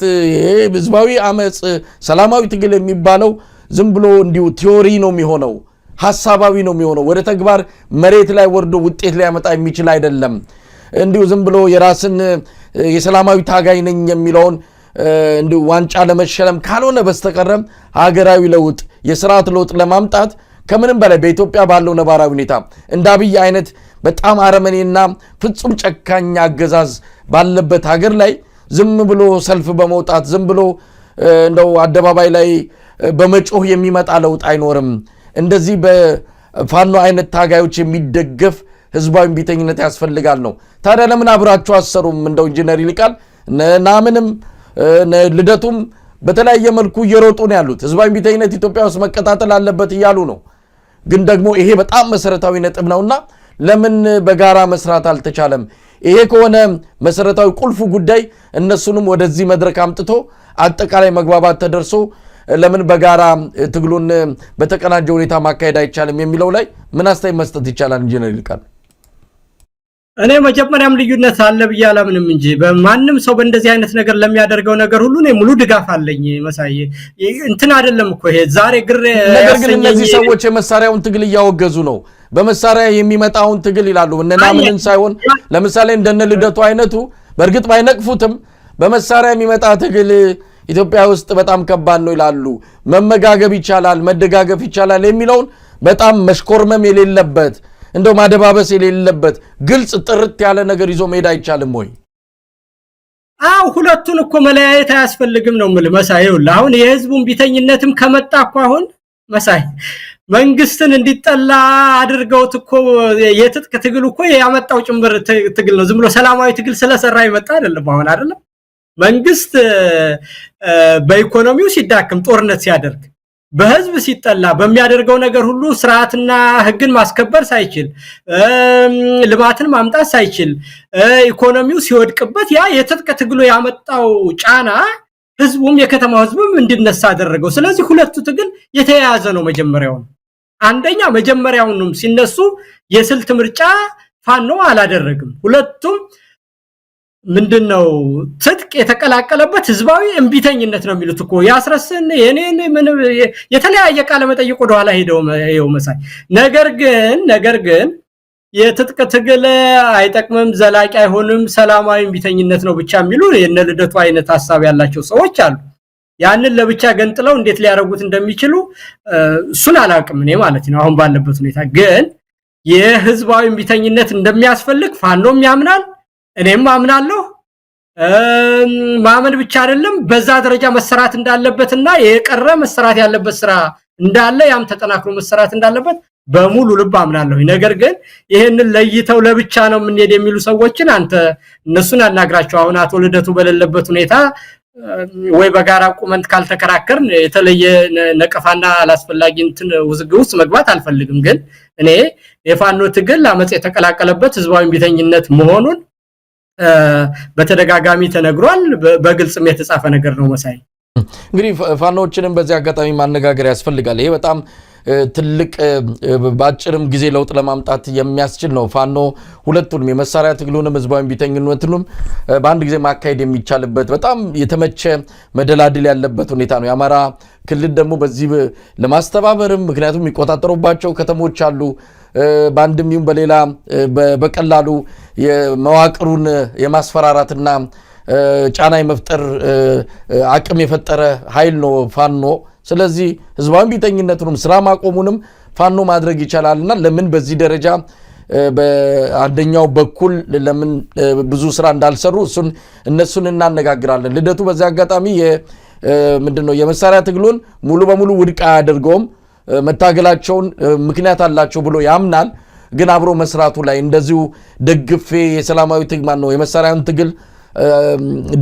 ህዝባዊ አመጽ፣ ሰላማዊ ትግል የሚባለው ዝም ብሎ እንዲሁ ቲዮሪ ነው የሚሆነው፣ ሐሳባዊ ነው የሚሆነው። ወደ ተግባር መሬት ላይ ወርዶ ውጤት ሊያመጣ የሚችል አይደለም። እንዲሁ ዝም ብሎ የራስን የሰላማዊ ታጋይ ነኝ የሚለውን እንዲሁ ዋንጫ ለመሸለም ካልሆነ በስተቀር ሀገራዊ ለውጥ የሥርዓት ለውጥ ለማምጣት ከምንም በላይ በኢትዮጵያ ባለው ነባራዊ ሁኔታ እንደ አብይ አይነት በጣም አረመኔና ፍጹም ጨካኝ አገዛዝ ባለበት ሀገር ላይ ዝም ብሎ ሰልፍ በመውጣት ዝም ብሎ እንደው አደባባይ ላይ በመጮህ የሚመጣ ለውጥ አይኖርም። እንደዚህ በፋኖ አይነት ታጋዮች የሚደገፍ ህዝባዊ ቢተኝነት ያስፈልጋል ነው። ታዲያ ለምን አብራችሁ አሰሩም? እንደው ኢንጂነር ይልቃል ናምንም ልደቱም በተለያየ መልኩ እየሮጡ ነው ያሉት። ህዝባዊ ቢተኝነት ኢትዮጵያ ውስጥ መቀጣጠል አለበት እያሉ ነው። ግን ደግሞ ይሄ በጣም መሰረታዊ ነጥብ ነውና ለምን በጋራ መስራት አልተቻለም? ይሄ ከሆነ መሰረታዊ ቁልፉ ጉዳይ እነሱንም ወደዚህ መድረክ አምጥቶ አጠቃላይ መግባባት ተደርሶ ለምን በጋራ ትግሉን በተቀናጀ ሁኔታ ማካሄድ አይቻልም የሚለው ላይ ምን አስተያየት መስጠት ይቻላል? ኢንጂነር ይልቃል እኔ መጀመሪያም ልዩነት አለ ብዬ አላምንም እንጂ በማንም ሰው በእንደዚህ አይነት ነገር ለሚያደርገው ነገር ሁሉ እኔ ሙሉ ድጋፍ አለኝ። መሳይ እንትን አይደለም እኮ ይሄ ዛሬ ግሬ ነገር ግን እነዚህ ሰዎች የመሳሪያውን ትግል እያወገዙ ነው። በመሳሪያ የሚመጣውን ትግል ይላሉ። እነናምንን ሳይሆን ለምሳሌ እንደነ ልደቱ አይነቱ በእርግጥ ባይነቅፉትም በመሳሪያ የሚመጣ ትግል ኢትዮጵያ ውስጥ በጣም ከባድ ነው ይላሉ። መመጋገብ ይቻላል፣ መደጋገፍ ይቻላል የሚለውን በጣም መሽኮርመም የሌለበት እንደው ማደባበስ የሌለበት ግልጽ ጥርት ያለ ነገር ይዞ መሄድ አይቻልም ወይ? ሁለቱን እኮ መለያየት አያስፈልግም ነው የምልህ መሳይ። አሁን የህዝቡን ቢተኝነትም ከመጣ እኮ አሁን መሳይ መንግስትን እንዲጠላ አድርገውት እኮ የትጥቅ ትግል እኮ ያመጣው ጭምር ትግል ነው። ዝም ብሎ ሰላማዊ ትግል ስለሰራ ይመጣ አይደለም። አሁን አይደለም መንግስት በኢኮኖሚው ሲዳክም ጦርነት ሲያደርግ በህዝብ ሲጠላ በሚያደርገው ነገር ሁሉ ስርዓትና ህግን ማስከበር ሳይችል ልማትን ማምጣት ሳይችል ኢኮኖሚው ሲወድቅበት ያ የትጥቅ ትግሉ ያመጣው ጫና ህዝቡም የከተማው ህዝብም እንዲነሳ አደረገው። ስለዚህ ሁለቱ ትግል የተያያዘ ነው። መጀመሪያው አንደኛ መጀመሪያውንም ሲነሱ የስልት ምርጫ ፋኖ አላደረግም። ሁለቱም ምንድነው ትጥቅ የተቀላቀለበት ህዝባዊ እንቢተኝነት ነው የሚሉት እኮ ያስረስን የኔን ምን የተለያየ ቃለ መጠይቅ ወደ ኋላ ሄደው መሳይ ነገር ግን የትጥቅ ትግል አይጠቅምም፣ ዘላቂ አይሆንም፣ ሰላማዊ እንቢተኝነት ነው ብቻ የሚሉ የነ ልደቱ አይነት ሐሳብ ያላቸው ሰዎች አሉ። ያንን ለብቻ ገንጥለው እንዴት ሊያረጉት እንደሚችሉ እሱን አላውቅም እኔ ማለት ነው። አሁን ባለበት ሁኔታ ግን የህዝባዊ እንቢተኝነት እንደሚያስፈልግ ፋኖም ያምናል፣ እኔም አምናለሁ። ማመን ብቻ አይደለም በዛ ደረጃ መሰራት እንዳለበትና የቀረ መሰራት ያለበት ስራ እንዳለ ያም ተጠናክሮ መሰራት እንዳለበት በሙሉ ልብ አምናለሁ። ነገር ግን ይሄንን ለይተው ለብቻ ነው ምን ሄድ የሚሉ ሰዎችን አንተ እነሱን አናግራቸው። አሁን አቶ ልደቱ በሌለበት ሁኔታ ወይ በጋራ ቁመንት ካልተከራከርን የተለየ ነቀፋና አላስፈላጊ እንትን ውዝግብ ውስጥ መግባት አልፈልግም። ግን እኔ የፋኖ ትግል አመጽ የተቀላቀለበት ህዝባዊ ቢተኝነት መሆኑን በተደጋጋሚ ተነግሯል። በግልጽም የተጻፈ ነገር ነው መሳይ። እንግዲህ ፋኖዎችንም በዚህ አጋጣሚ ማነጋገር ያስፈልጋል። ይሄ በጣም ትልቅ ባጭርም ጊዜ ለውጥ ለማምጣት የሚያስችል ነው። ፋኖ ሁለቱንም የመሳሪያ ትግሉንም ህዝባዊ ቢተኝነቱንም በአንድ ጊዜ ማካሄድ የሚቻልበት በጣም የተመቸ መደላድል ያለበት ሁኔታ ነው። የአማራ ክልል ደግሞ በዚህ ለማስተባበርም ምክንያቱም የሚቆጣጠሩባቸው ከተሞች አሉ። በአንድም ይሁን በሌላ በቀላሉ የመዋቅሩን የማስፈራራትና ጫና የመፍጠር አቅም የፈጠረ ኃይል ነው ፋኖ። ስለዚህ ህዝባዊ ቢተኝነቱንም ስራ ማቆሙንም ፋኖ ማድረግ ይቻላልና ለምን በዚህ ደረጃ በአንደኛው በኩል ለምን ብዙ ስራ እንዳልሰሩ እነሱን እናነጋግራለን። ልደቱ በዚህ አጋጣሚ ምንድነው የመሳሪያ ትግሉን ሙሉ በሙሉ ውድቅ አያደርገውም። መታገላቸውን ምክንያት አላቸው ብሎ ያምናል። ግን አብሮ መስራቱ ላይ እንደዚሁ ደግፌ የሰላማዊ ትግል ነው የመሳሪያውን ትግል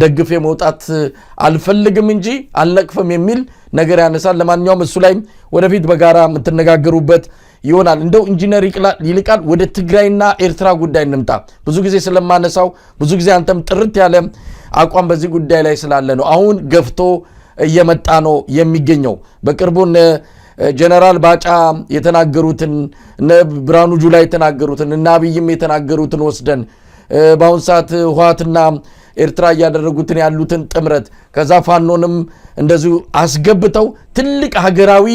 ደግፌ መውጣት አልፈልግም እንጂ አልነቅፍም የሚል ነገር ያነሳል። ለማንኛውም እሱ ላይ ወደፊት በጋራ የምትነጋገሩበት ይሆናል። እንደው ኢንጂነር ይልቃል ወደ ትግራይና ኤርትራ ጉዳይ እንምጣ። ብዙ ጊዜ ስለማነሳው ብዙ ጊዜ አንተም ጥርት ያለ አቋም በዚህ ጉዳይ ላይ ስላለ ነው። አሁን ገፍቶ እየመጣ ነው የሚገኘው። በቅርቡ ጀነራል ባጫ የተናገሩትን ብርሃኑ ጁላ የተናገሩትን እና አብይም የተናገሩትን ወስደን በአሁን ሰዓት ህወሓትና ኤርትራ እያደረጉትን ያሉትን ጥምረት ከዛ ፋኖንም እንደዚሁ አስገብተው ትልቅ ሀገራዊ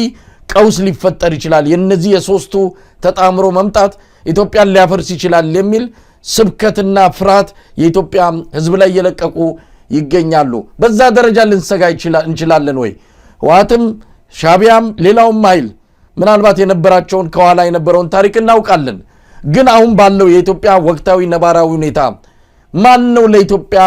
ቀውስ ሊፈጠር ይችላል፣ የነዚህ የሶስቱ ተጣምሮ መምጣት ኢትዮጵያን ሊያፈርስ ይችላል የሚል ስብከትና ፍርሃት የኢትዮጵያ ህዝብ ላይ እየለቀቁ ይገኛሉ። በዛ ደረጃ ልንሰጋ እንችላለን ወይ? ህወሓትም ሻቢያም ሌላውም ኃይል ምናልባት የነበራቸውን ከኋላ የነበረውን ታሪክ እናውቃለን። ግን አሁን ባለው የኢትዮጵያ ወቅታዊ ነባራዊ ሁኔታ ማን ነው ለኢትዮጵያ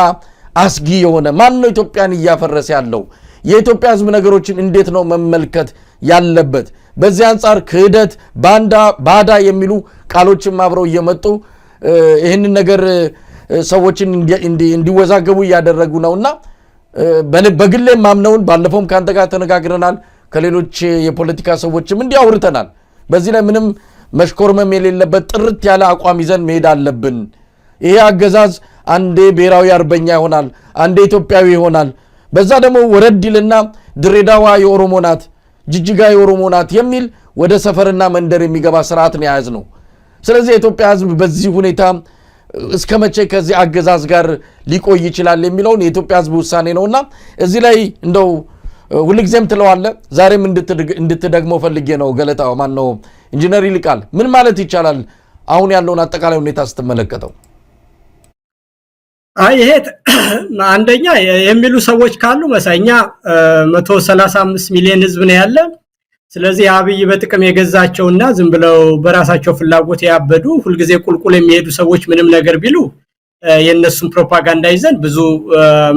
አስጊ የሆነ? ማን ነው ኢትዮጵያን እያፈረሰ ያለው? የኢትዮጵያ ህዝብ ነገሮችን እንዴት ነው መመልከት ያለበት? በዚህ አንጻር ክህደት፣ ባዳ የሚሉ ቃሎችም አብረው እየመጡ ይህንን ነገር ሰዎችን እንዲወዛገቡ እያደረጉ ነውና በግሌ ማምነውን ባለፈውም ካንተ ጋር ተነጋግረናል። ከሌሎች የፖለቲካ ሰዎችም እንዲያወርተናል። በዚህ ላይ ምንም መሽኮርመም የሌለበት ጥርት ያለ አቋም ይዘን መሄድ አለብን። ይሄ አገዛዝ አንዴ ብሔራዊ አርበኛ ይሆናል፣ አንዴ ኢትዮጵያዊ ይሆናል። በዛ ደግሞ ወረድ ይልና ድሬዳዋ የኦሮሞ ናት፣ ጅጅጋ የኦሮሞ ናት የሚል ወደ ሰፈርና መንደር የሚገባ ስርዓት ነው የያዝ ነው። ስለዚህ የኢትዮጵያ ህዝብ በዚህ ሁኔታ እስከመቼ ከዚህ አገዛዝ ጋር ሊቆይ ይችላል የሚለውን የኢትዮጵያ ሕዝብ ውሳኔ ነውና እዚህ ላይ እንደው ሁልጊዜም ትለዋለ ዛሬም እንድትደግመው ፈልጌ ነው። ገለታው ማን ነው ኢንጂነር ይልቃል ምን ማለት ይቻላል አሁን ያለውን አጠቃላይ ሁኔታ ስትመለከተው? ይሄ አንደኛ የሚሉ ሰዎች ካሉ መሳኛ 135 ሚሊዮን ህዝብ ነው ያለ። ስለዚህ አብይ በጥቅም የገዛቸውና ዝም ብለው በራሳቸው ፍላጎት ያበዱ ሁልጊዜ ቁልቁል የሚሄዱ ሰዎች ምንም ነገር ቢሉ የነሱን ፕሮፓጋንዳ ይዘን ብዙ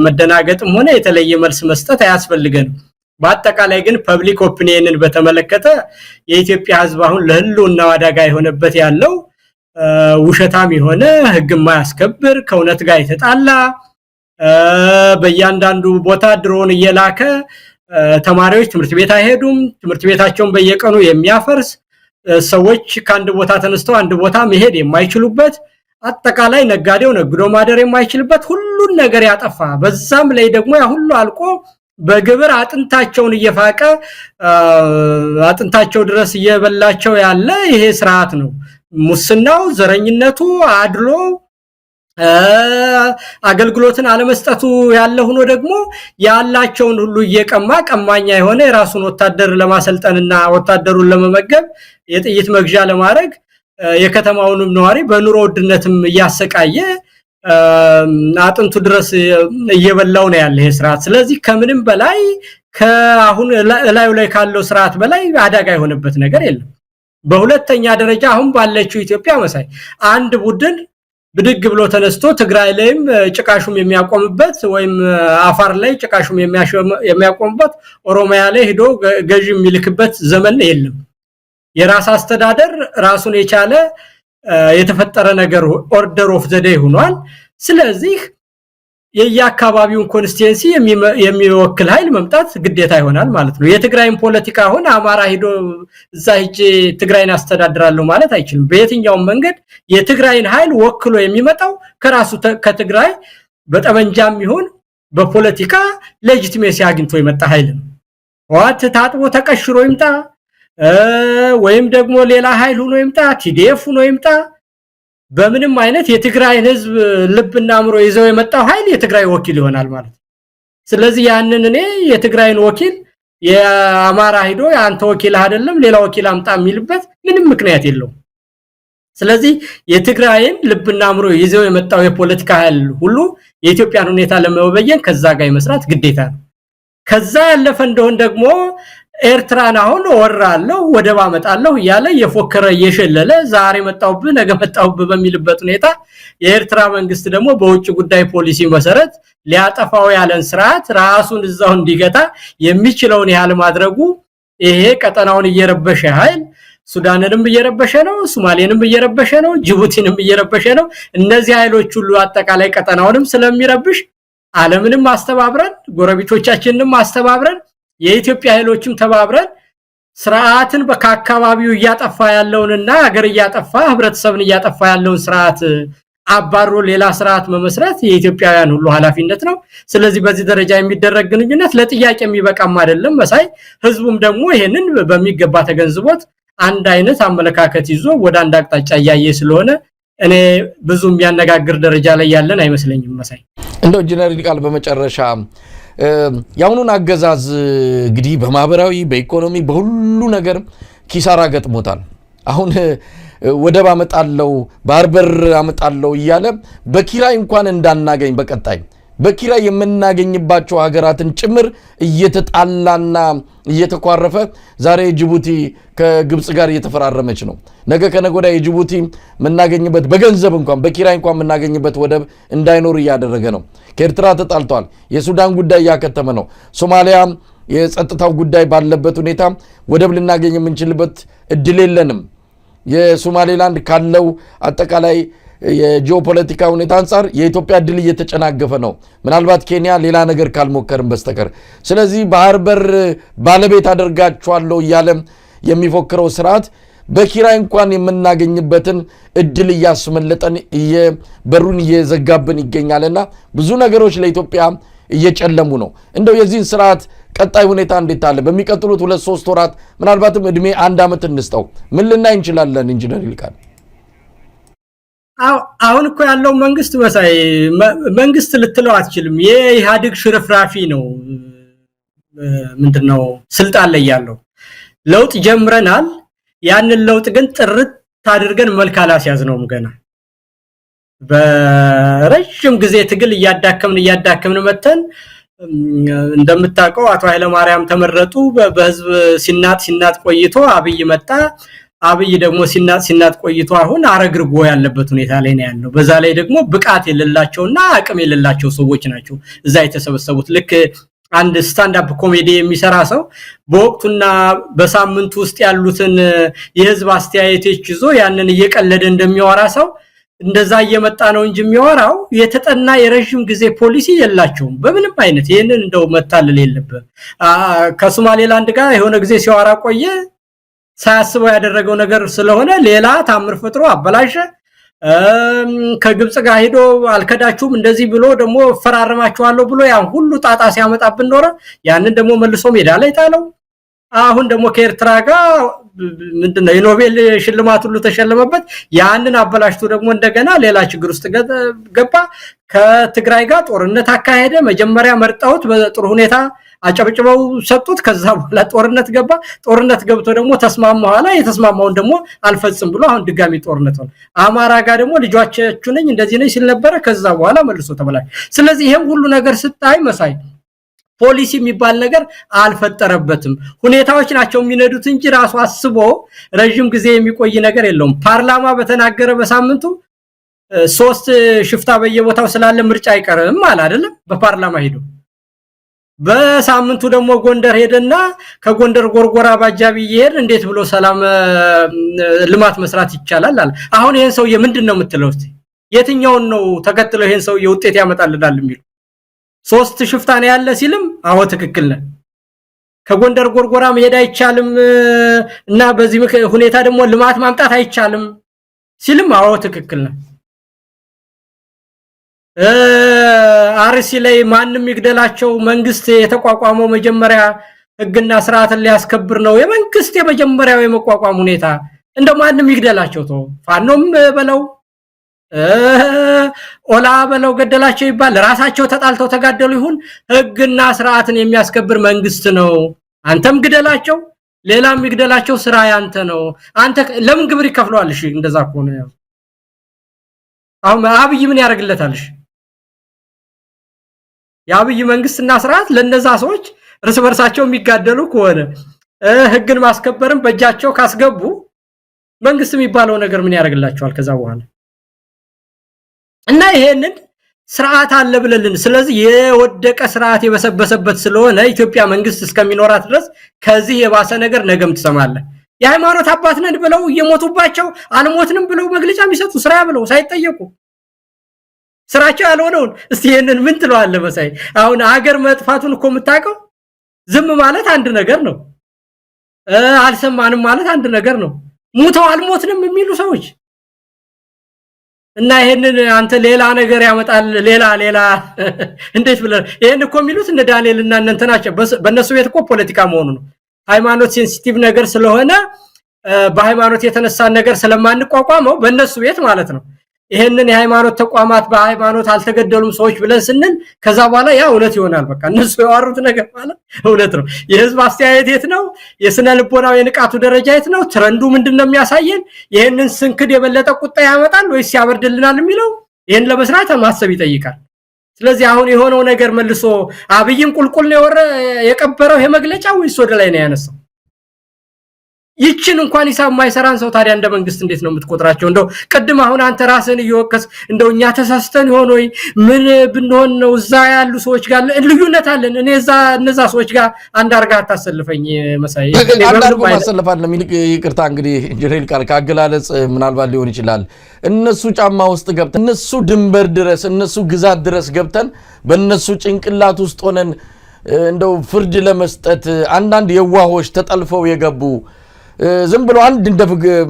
መደናገጥም ሆነ የተለየ መልስ መስጠት አያስፈልገንም። በአጠቃላይ ግን ፐብሊክ ኦፒኒየንን በተመለከተ የኢትዮጵያ ህዝብ አሁን ለህልውና አደጋ የሆነበት ያለው ውሸታም የሆነ ህግ የማያስከብር ከእውነት ጋር የተጣላ በእያንዳንዱ ቦታ ድሮን እየላከ ተማሪዎች ትምህርት ቤት አይሄዱም፣ ትምህርት ቤታቸውን በየቀኑ የሚያፈርስ ሰዎች ከአንድ ቦታ ተነስተው አንድ ቦታ መሄድ የማይችሉበት አጠቃላይ ነጋዴው ነግዶ ማደር የማይችልበት ሁሉን ነገር ያጠፋ በዛም ላይ ደግሞ ያ ሁሉ አልቆ በግብር አጥንታቸውን እየፋቀ አጥንታቸው ድረስ እየበላቸው ያለ ይሄ ስርዓት ነው። ሙስናው፣ ዘረኝነቱ፣ አድሎ አገልግሎትን አለመስጠቱ ያለ ሆኖ ደግሞ ያላቸውን ሁሉ እየቀማ ቀማኛ የሆነ የራሱን ወታደር ለማሰልጠንና ወታደሩን ለመመገብ የጥይት መግዣ ለማድረግ የከተማውንም ነዋሪ በኑሮ ውድነትም እያሰቃየ አጥንቱ ድረስ እየበላው ነው ያለ ይሄ ስርዓት። ስለዚህ ከምንም በላይ ከአሁን ላዩ ላይ ካለው ስርዓት በላይ አደጋ የሆነበት ነገር የለም። በሁለተኛ ደረጃ አሁን ባለችው ኢትዮጵያ መሳይ አንድ ቡድን ብድግ ብሎ ተነስቶ ትግራይ ላይም ጭቃሹም የሚያቆምበት ወይም አፋር ላይ ጭቃሹም የሚያቆምበት ኦሮሚያ ላይ ሄዶ ገዥ የሚልክበት ዘመን የለም። የራስ አስተዳደር ራሱን የቻለ የተፈጠረ ነገር ኦርደር ኦፍ ዘ ዴይ ሆኗል። ስለዚህ የየአካባቢውን ኮንስቲትዩንሲ የሚወክል ኃይል መምጣት ግዴታ ይሆናል ማለት ነው። የትግራይን ፖለቲካ አሁን አማራ ሄዶ እዛ ሂጅ ትግራይን አስተዳድራለሁ ማለት አይችልም። በየትኛውም መንገድ የትግራይን ኃይል ወክሎ የሚመጣው ከራሱ ከትግራይ በጠመንጃም ይሁን በፖለቲካ ሌጂቲሜሲ አግኝቶ የመጣ ኃይል ነው። ዋት ታጥቦ ተቀሽሮ ይምጣ ወይም ደግሞ ሌላ ኃይል ሆኖ ይምጣ ቲዲኤፍ ሆኖ ይምጣ በምንም አይነት የትግራይን ህዝብ ልብና አምሮ ይዘው የመጣው ኃይል የትግራይ ወኪል ይሆናል ማለት ነው። ስለዚህ ያንን እኔ የትግራይን ወኪል የአማራ ሄዶ ያንተ ወኪል አይደለም ሌላ ወኪል አምጣ የሚልበት ምንም ምክንያት የለውም። ስለዚህ የትግራይን ልብና አምሮ ይዘው የመጣው የፖለቲካ ኃይል ሁሉ የኢትዮጵያን ሁኔታ ለመበየን ከዛ ጋር መስራት ግዴታ ነው። ከዛ ያለፈ እንደሆነ ደግሞ ኤርትራን አሁን ወራለው ወደባ መጣለው ያለ የፎከረ የሸለለ ዛሬ መጣውብ ነገ መጣውብ በሚልበት ሁኔታ የኤርትራ መንግስት ደግሞ በውጭ ጉዳይ ፖሊሲ መሰረት ሊያጠፋው ያለን ስርዓት ራሱን እዛው እንዲገታ የሚችለውን ያህል ማድረጉ ይሄ ቀጠናውን እየረበሸ ኃይል ሱዳንንም እየረበሸ ነው፣ ሶማሌንም እየረበሸ ነው፣ ጅቡቲንም እየረበሸ ነው። እነዚህ ኃይሎች ሁሉ አጠቃላይ ቀጠናውንም ስለሚረብሽ ዓለምንም ማስተባብረን ጎረቤቶቻችንንም ማስተባብረን የኢትዮጵያ ኃይሎችም ተባብረን ስርዓትን በካካባቢው ያጠፋ ያለውንና ሀገር ያጠፋ ህብረተሰብን ያጠፋ ያለውን ስርዓት አባሮ ሌላ ስርዓት መመስረት የኢትዮጵያውያን ሁሉ ኃላፊነት ነው። ስለዚህ በዚህ ደረጃ የሚደረግ ግንኙነት ለጥያቄ የሚበቃም አይደለም መሳይ። ህዝቡም ደግሞ ይሄንን በሚገባ ተገንዝቦት አንድ አይነት አመለካከት ይዞ ወደ አንድ አቅጣጫ ያያየ ስለሆነ እኔ ብዙም ያነጋግር ደረጃ ላይ ያለን አይመስለኝም መሳይ። እንደው ኢንጂነር ይልቃል በመጨረሻ ያውኑን አገዛዝ እንግዲህ በማህበራዊ በኢኮኖሚ በሁሉ ነገር ኪሳራ ገጥሞታል። አሁን ወደብ አመጣለው ባርበር አመጣለው እያለ በኪራይ እንኳን እንዳናገኝ በቀጣይ በኪራይ የምናገኝባቸው ሀገራትን ጭምር እየተጣላና እየተቋረፈ ዛሬ ጅቡቲ ከግብጽ ጋር እየተፈራረመች ነው። ነገ ከነገወዲያ የጅቡቲ መናገኝበት በገንዘብ እንኳን በኪራይ እንኳን መናገኝበት ወደብ እንዳይኖር እያደረገ ነው። ከኤርትራ ተጣልቷል። የሱዳን ጉዳይ ያከተመ ነው። ሶማሊያ የጸጥታው ጉዳይ ባለበት ሁኔታ ወደብ ልናገኝ የምንችልበት እድል የለንም። የሶማሌላንድ ካለው አጠቃላይ የጂኦፖለቲካ ሁኔታ አንፃር የኢትዮጵያ እድል እየተጨናገፈ ነው፣ ምናልባት ኬንያ ሌላ ነገር ካልሞከርም በስተቀር። ስለዚህ ባህር በር ባለቤት አደርጋቸዋለሁ እያለ የሚፎክረው ስርዓት በኪራይ እንኳን የምናገኝበትን እድል እያስመለጠን በሩን እየዘጋብን ይገኛልና ብዙ ነገሮች ለኢትዮጵያ እየጨለሙ ነው። እንደው የዚህን ስርዓት ቀጣይ ሁኔታ እንዴት አለ? በሚቀጥሉት 2-3 ወራት ምናልባትም እድሜ 1 አመት እንስጠው ምን ልናይ እንችላለን? ኢንጂነር ይልቃል አሁን እኮ ያለው መንግስት መሳይ መንግስት ልትለው አትችልም። የኢህአዴግ ሽርፍራፊ ነው። ምንድነው ስልጣን ላይ ያለው ለውጥ ጀምረናል። ያንን ለውጥ ግን ጥርት አድርገን መልክ አላስያዝነውም ገና በረጅም ጊዜ ትግል እያዳከምን መተን እንደምታውቀው አቶ ኃይለ ማርያም ተመረጡ። በህዝብ ሲናጥ ቆይቶ አብይ መጣ። አብይ ደግሞ ሲናጥ ቆይቶ አሁን አረግርጎ ያለበት ሁኔታ ላይ ነው ያለው። በዛ ላይ ደግሞ ብቃት የሌላቸውና አቅም የሌላቸው ሰዎች ናቸው እዛ የተሰበሰቡት። ልክ አንድ ስታንድ አፕ ኮሜዲ የሚሰራ ሰው በወቅቱና በሳምንቱ ውስጥ ያሉትን የህዝብ አስተያየቶች ይዞ ያንን እየቀለደ እንደሚያወራ ሰው እንደዛ እየመጣ ነው እንጂ የሚያወራው የተጠና የረጅም ጊዜ ፖሊሲ የላቸውም በምንም አይነት። ይሄንን እንደው መታለል የለበት። ከሶማሌላንድ ጋር የሆነ ጊዜ ሲያወራ ቆየ። ሳያስበው ያደረገው ነገር ስለሆነ ሌላ ታምር ፈጥሮ አበላሸ። ከግብጽ ጋር ሄዶ አልከዳችሁም እንደዚህ ብሎ ደግሞ ፈራረማችኋለሁ ብሎ ያን ሁሉ ጣጣ ሲያመጣብን ኖረ። ያንን ደግሞ መልሶ ሜዳ ላይ ጣለው። አሁን ደግሞ ከኤርትራ ጋር ምንድነው የኖቤል ሽልማት ሁሉ ተሸለመበት። ያንን አበላሽቶ ደግሞ እንደገና ሌላ ችግር ውስጥ ገባ። ከትግራይ ጋር ጦርነት አካሄደ። መጀመሪያ መርጠውት በጥሩ ሁኔታ አጨብጭበው ሰጡት። ከዛ በኋላ ጦርነት ገባ። ጦርነት ገብቶ ደግሞ ተስማማ። በኋላ የተስማማውን ደግሞ አልፈጽም ብሎ አሁን ድጋሚ ጦርነት ሆነ። አማራ ጋር ደግሞ ልጆቻችሁ ነኝ እንደዚህ ነኝ ሲል ነበር። ከዛ በኋላ መልሶ ተበላሽ። ስለዚህ ይሄም ሁሉ ነገር ስታይ መሳይ ፖሊሲ የሚባል ነገር አልፈጠረበትም። ሁኔታዎች ናቸው የሚነዱት እንጂ ራሱ አስቦ ረጅም ጊዜ የሚቆይ ነገር የለውም። ፓርላማ በተናገረ በሳምንቱ 3 ሽፍታ በየቦታው ስላለ ምርጫ አይቀርም ማለት አይደለም። በፓርላማ ሄዶ በሳምንቱ ደግሞ ጎንደር ሄደና ከጎንደር ጎርጎራ ባጃቢ ይሄድ እንዴት ብሎ ሰላም ልማት መስራት ይቻላል አለ። አሁን ይሄን ሰውዬ ምንድነው የምትለው? እስቲ የትኛውን ነው ተከትሎ ይሄን ሰውዬ ውጤት ያመጣልናል የሚሉ 3 ሽፍታ ነው ያለ ሲልም አዎ ትክክል ነው። ከጎንደር ጎርጎራ መሄድ አይቻልም እና በዚህ ሁኔታ ደግሞ ልማት ማምጣት አይቻልም ሲልም አዎ ትክክል ነው። አርሲ ላይ ማንንም ይግደላቸው መንግስት የተቋቋመው መጀመሪያ ህግና ስርዓትን ሊያስከብር ነው። የመንግስት የመጀመሪያው የመቋቋም ሁኔታ እንደማንም ይግደላቸው ተው ፋኖም በለው ኦላ በለው ገደላቸው ይባል ራሳቸው ተጣልተው ተጋደሉ ይሁን ህግና ስርዓትን የሚያስከብር መንግስት ነው። አንተም ግደላቸው ሌላም ይግደላቸው ስራ ያንተ ነው። አንተ ለምን ግብር ይከፍለዋል? እሺ እንደዛ ከሆነ አሁን አብይ ምን ያደርግለታልሽ? የአብይ መንግስትና ስርዓት ለነዛ ሰዎች እርስ በርሳቸው የሚጋደሉ ከሆነ ህግን ማስከበርም በእጃቸው ካስገቡ መንግስት የሚባለው ነገር ምን ያደርግላቸዋል ከዛ በኋላ? እና ይሄንን ስርዓት አለ ብለልን ስለዚህ የወደቀ ስርዓት የበሰበሰበት ስለሆነ ኢትዮጵያ መንግስት እስከሚኖራት ድረስ ከዚህ የባሰ ነገር ነገም ትሰማለህ። የሃይማኖት አባት ነን ብለው እየሞቱባቸው አልሞትንም ብለው መግለጫ የሚሰጡ ስራ ብለው ሳይጠየቁ ስራቸው ያልሆነውን እስቲ ይሄንን ምን ትለዋለህ መሳይ? አሁን ሀገር መጥፋቱን እኮ የምታውቀው ዝም ማለት አንድ ነገር ነው። አልሰማንም ማለት አንድ ነገር ነው። ሙተው አልሞትንም የሚሉ ሰዎች እና ይሄንን አንተ ሌላ ነገር ያመጣል ሌላ እንዴት ብለ ይሄን እኮ የሚሉት እነ ዳንኤል እና እነ እንተናቸው በእነሱ ቤት እኮ ፖለቲካ መሆኑ ነው። ሃይማኖት ሴንሲቲቭ ነገር ስለሆነ በሃይማኖት የተነሳ ነገር ስለማንቋቋመው በእነሱ ቤት ማለት ነው። ይሄንን የሃይማኖት ተቋማት በሃይማኖት አልተገደሉም ሰዎች ብለን ስንል ከዛ በኋላ ያ እውነት ይሆናል። በቃ እነሱ ያወሩት ነገር ማለት እውነት ነው። የህዝብ አስተያየት የት ነው? የስነ ልቦናው የንቃቱ ደረጃ የት ነው? ትረንዱ ምንድነው የሚያሳየን? ይሄንን ስንክድ የበለጠ ቁጣ ያመጣል ወይስ ያበርድልናል የሚለው ይሄን ለመስራት ማሰብ ይጠይቃል። ስለዚህ አሁን የሆነው ነገር መልሶ አብይን ቁልቁል ነው የቀበረው የመግለጫ ወይስ ወደ ላይ ነው ያነሳው? ይችን እንኳን ሂሳብ ማይሰራን ሰው ታዲያ እንደ መንግስት እንዴት ነው የምትቆጥራቸው? እንደው ቀድም አሁን አንተ ራስን እየወቀስ እንደውኛ ተሳስተን ይሆን ወይ ምን ብንሆን ነው እዛ ያሉ ሰዎች ጋር ልዩነት አለን። እኔ እነዛ ሰዎች ጋር አንድ አርጋ አታሰልፈኝ መሳይ አንዳርጎ ማሰልፋል ለሚልቅ ይቅርታ እንግዲህ ጀነራል ቃል ካገላለጽ ምናልባት ሊሆን ይችላል። እነሱ ጫማ ውስጥ ገብተን እነሱ ድንበር ድረስ እነሱ ግዛት ድረስ ገብተን በእነሱ ጭንቅላት ውስጥ ሆነን እንደው ፍርድ ለመስጠት አንዳንድ የዋሆች ተጠልፈው የገቡ ዝም ብሎ አንድ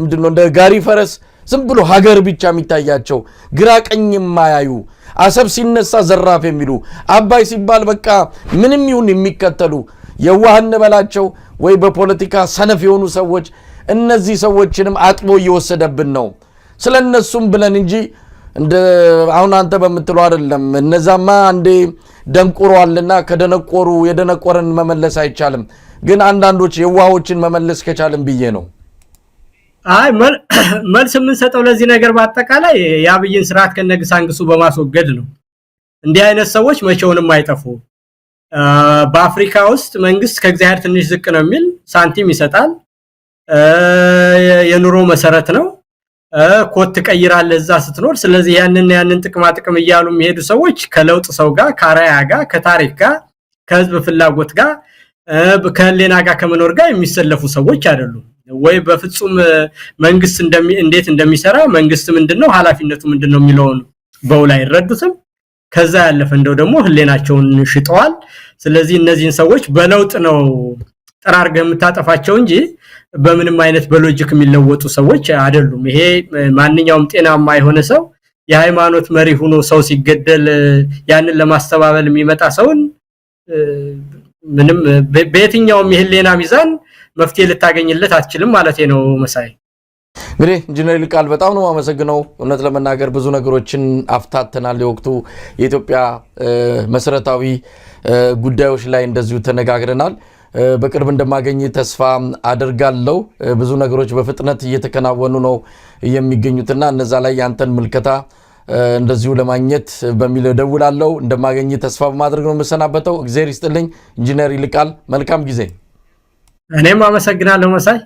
ምንድነው እንደ ጋሪ ፈረስ ዝም ብሎ ሀገር ብቻ የሚታያቸው ግራ ቀኝ የማያዩ አሰብ ሲነሳ ዘራፍ የሚሉ አባይ ሲባል በቃ ምንም ይሁን የሚከተሉ የዋህን በላቸው ወይ በፖለቲካ ሰነፍ የሆኑ ሰዎች እነዚህ ሰዎችንም አጥቦ እየወሰደብን ነው። ስለነሱም ብለን እንጂ እንደ አሁን አንተ በመጥተው አይደለም እነዛማ አንዴ ደንቆሯልና ከደነቆሩ የደነቆረን መመለስ አይቻልም ግን አንዳንዶች የዋሆችን መመለስ ከቻለም ብዬ ነው አይ መልስ ምን ሰጠው ለዚህ ነገር በአጠቃላይ ያብይን ስርዓት ከነግሳንግሱ በማስወገድ ነው እንዲህ አይነት ሰዎች መቼውንም አይጠፉ በአፍሪካ ውስጥ መንግስት ከእግዚአብሔር ትንሽ ዝቅ ነው የሚል ሳንቲም ይሰጣል የኑሮ መሰረት ነው ኮት ቀይራለ እዛ ስትኖር ስለዚህ ያንን ጥቅም ይያሉ የሚሄዱ ሰዎች ከለውጥ ሰው ጋር ካራያ ጋር ከታሪክ ጋር ከህዝብ ፍላጎት ጋር ከሌና ጋር ከመኖር ጋር የሚሰለፉ ሰዎች አይደሉም ወይ በፍጹም መንግስት እንዴት እንደሚሰራ መንግስት ምንድነው ኃላፊነቱ ምንድነው የሚለውን በውላይ ይረዱትም ከዛ ያለፈ እንደው ደግሞ ህሌናቸውን ሽጠዋል ስለዚህ እነዚህን ሰዎች በለውጥ ነው ጠራርገ የምታጠፋቸው እንጂ በምንም አይነት በሎጂክ የሚለወጡ ሰዎች አይደሉም ይሄ ማንኛውም ጤናማ የሆነ ሰው የሃይማኖት መሪ ሆኖ ሰው ሲገደል ያንን ለማስተባበል የሚመጣ ሰውን ምንም በየትኛውም የህሌና ሚዛን መፍትሄ ልታገኝለት አትችልም ማለት ነው መሳይ እንግዲህ ኢንጂነር ይልቃል በጣም ነው ማመሰግነው እውነት ለመናገር ብዙ ነገሮችን አፍታተናል የወቅቱ የኢትዮጵያ መሰረታዊ ጉዳዮች ላይ እንደዚሁ ተነጋግረናል በቅርብ እንደማገኝ ተስፋ አደርጋለሁ ብዙ ነገሮች በፍጥነት እየተከናወኑ ነው የሚገኙትና እነዛ ላይ ያንተን ምልከታ እንደዚሁ ለማግኘት በሚለው ደውላለሁ እንደማገኝ ተስፋ በማድረግ ነው መሰናበተው እግዚአብሔር ይስጥልኝ ኢንጂነር ይልቃል መልካም ጊዜ እኔም አመሰግናለሁ መሳይ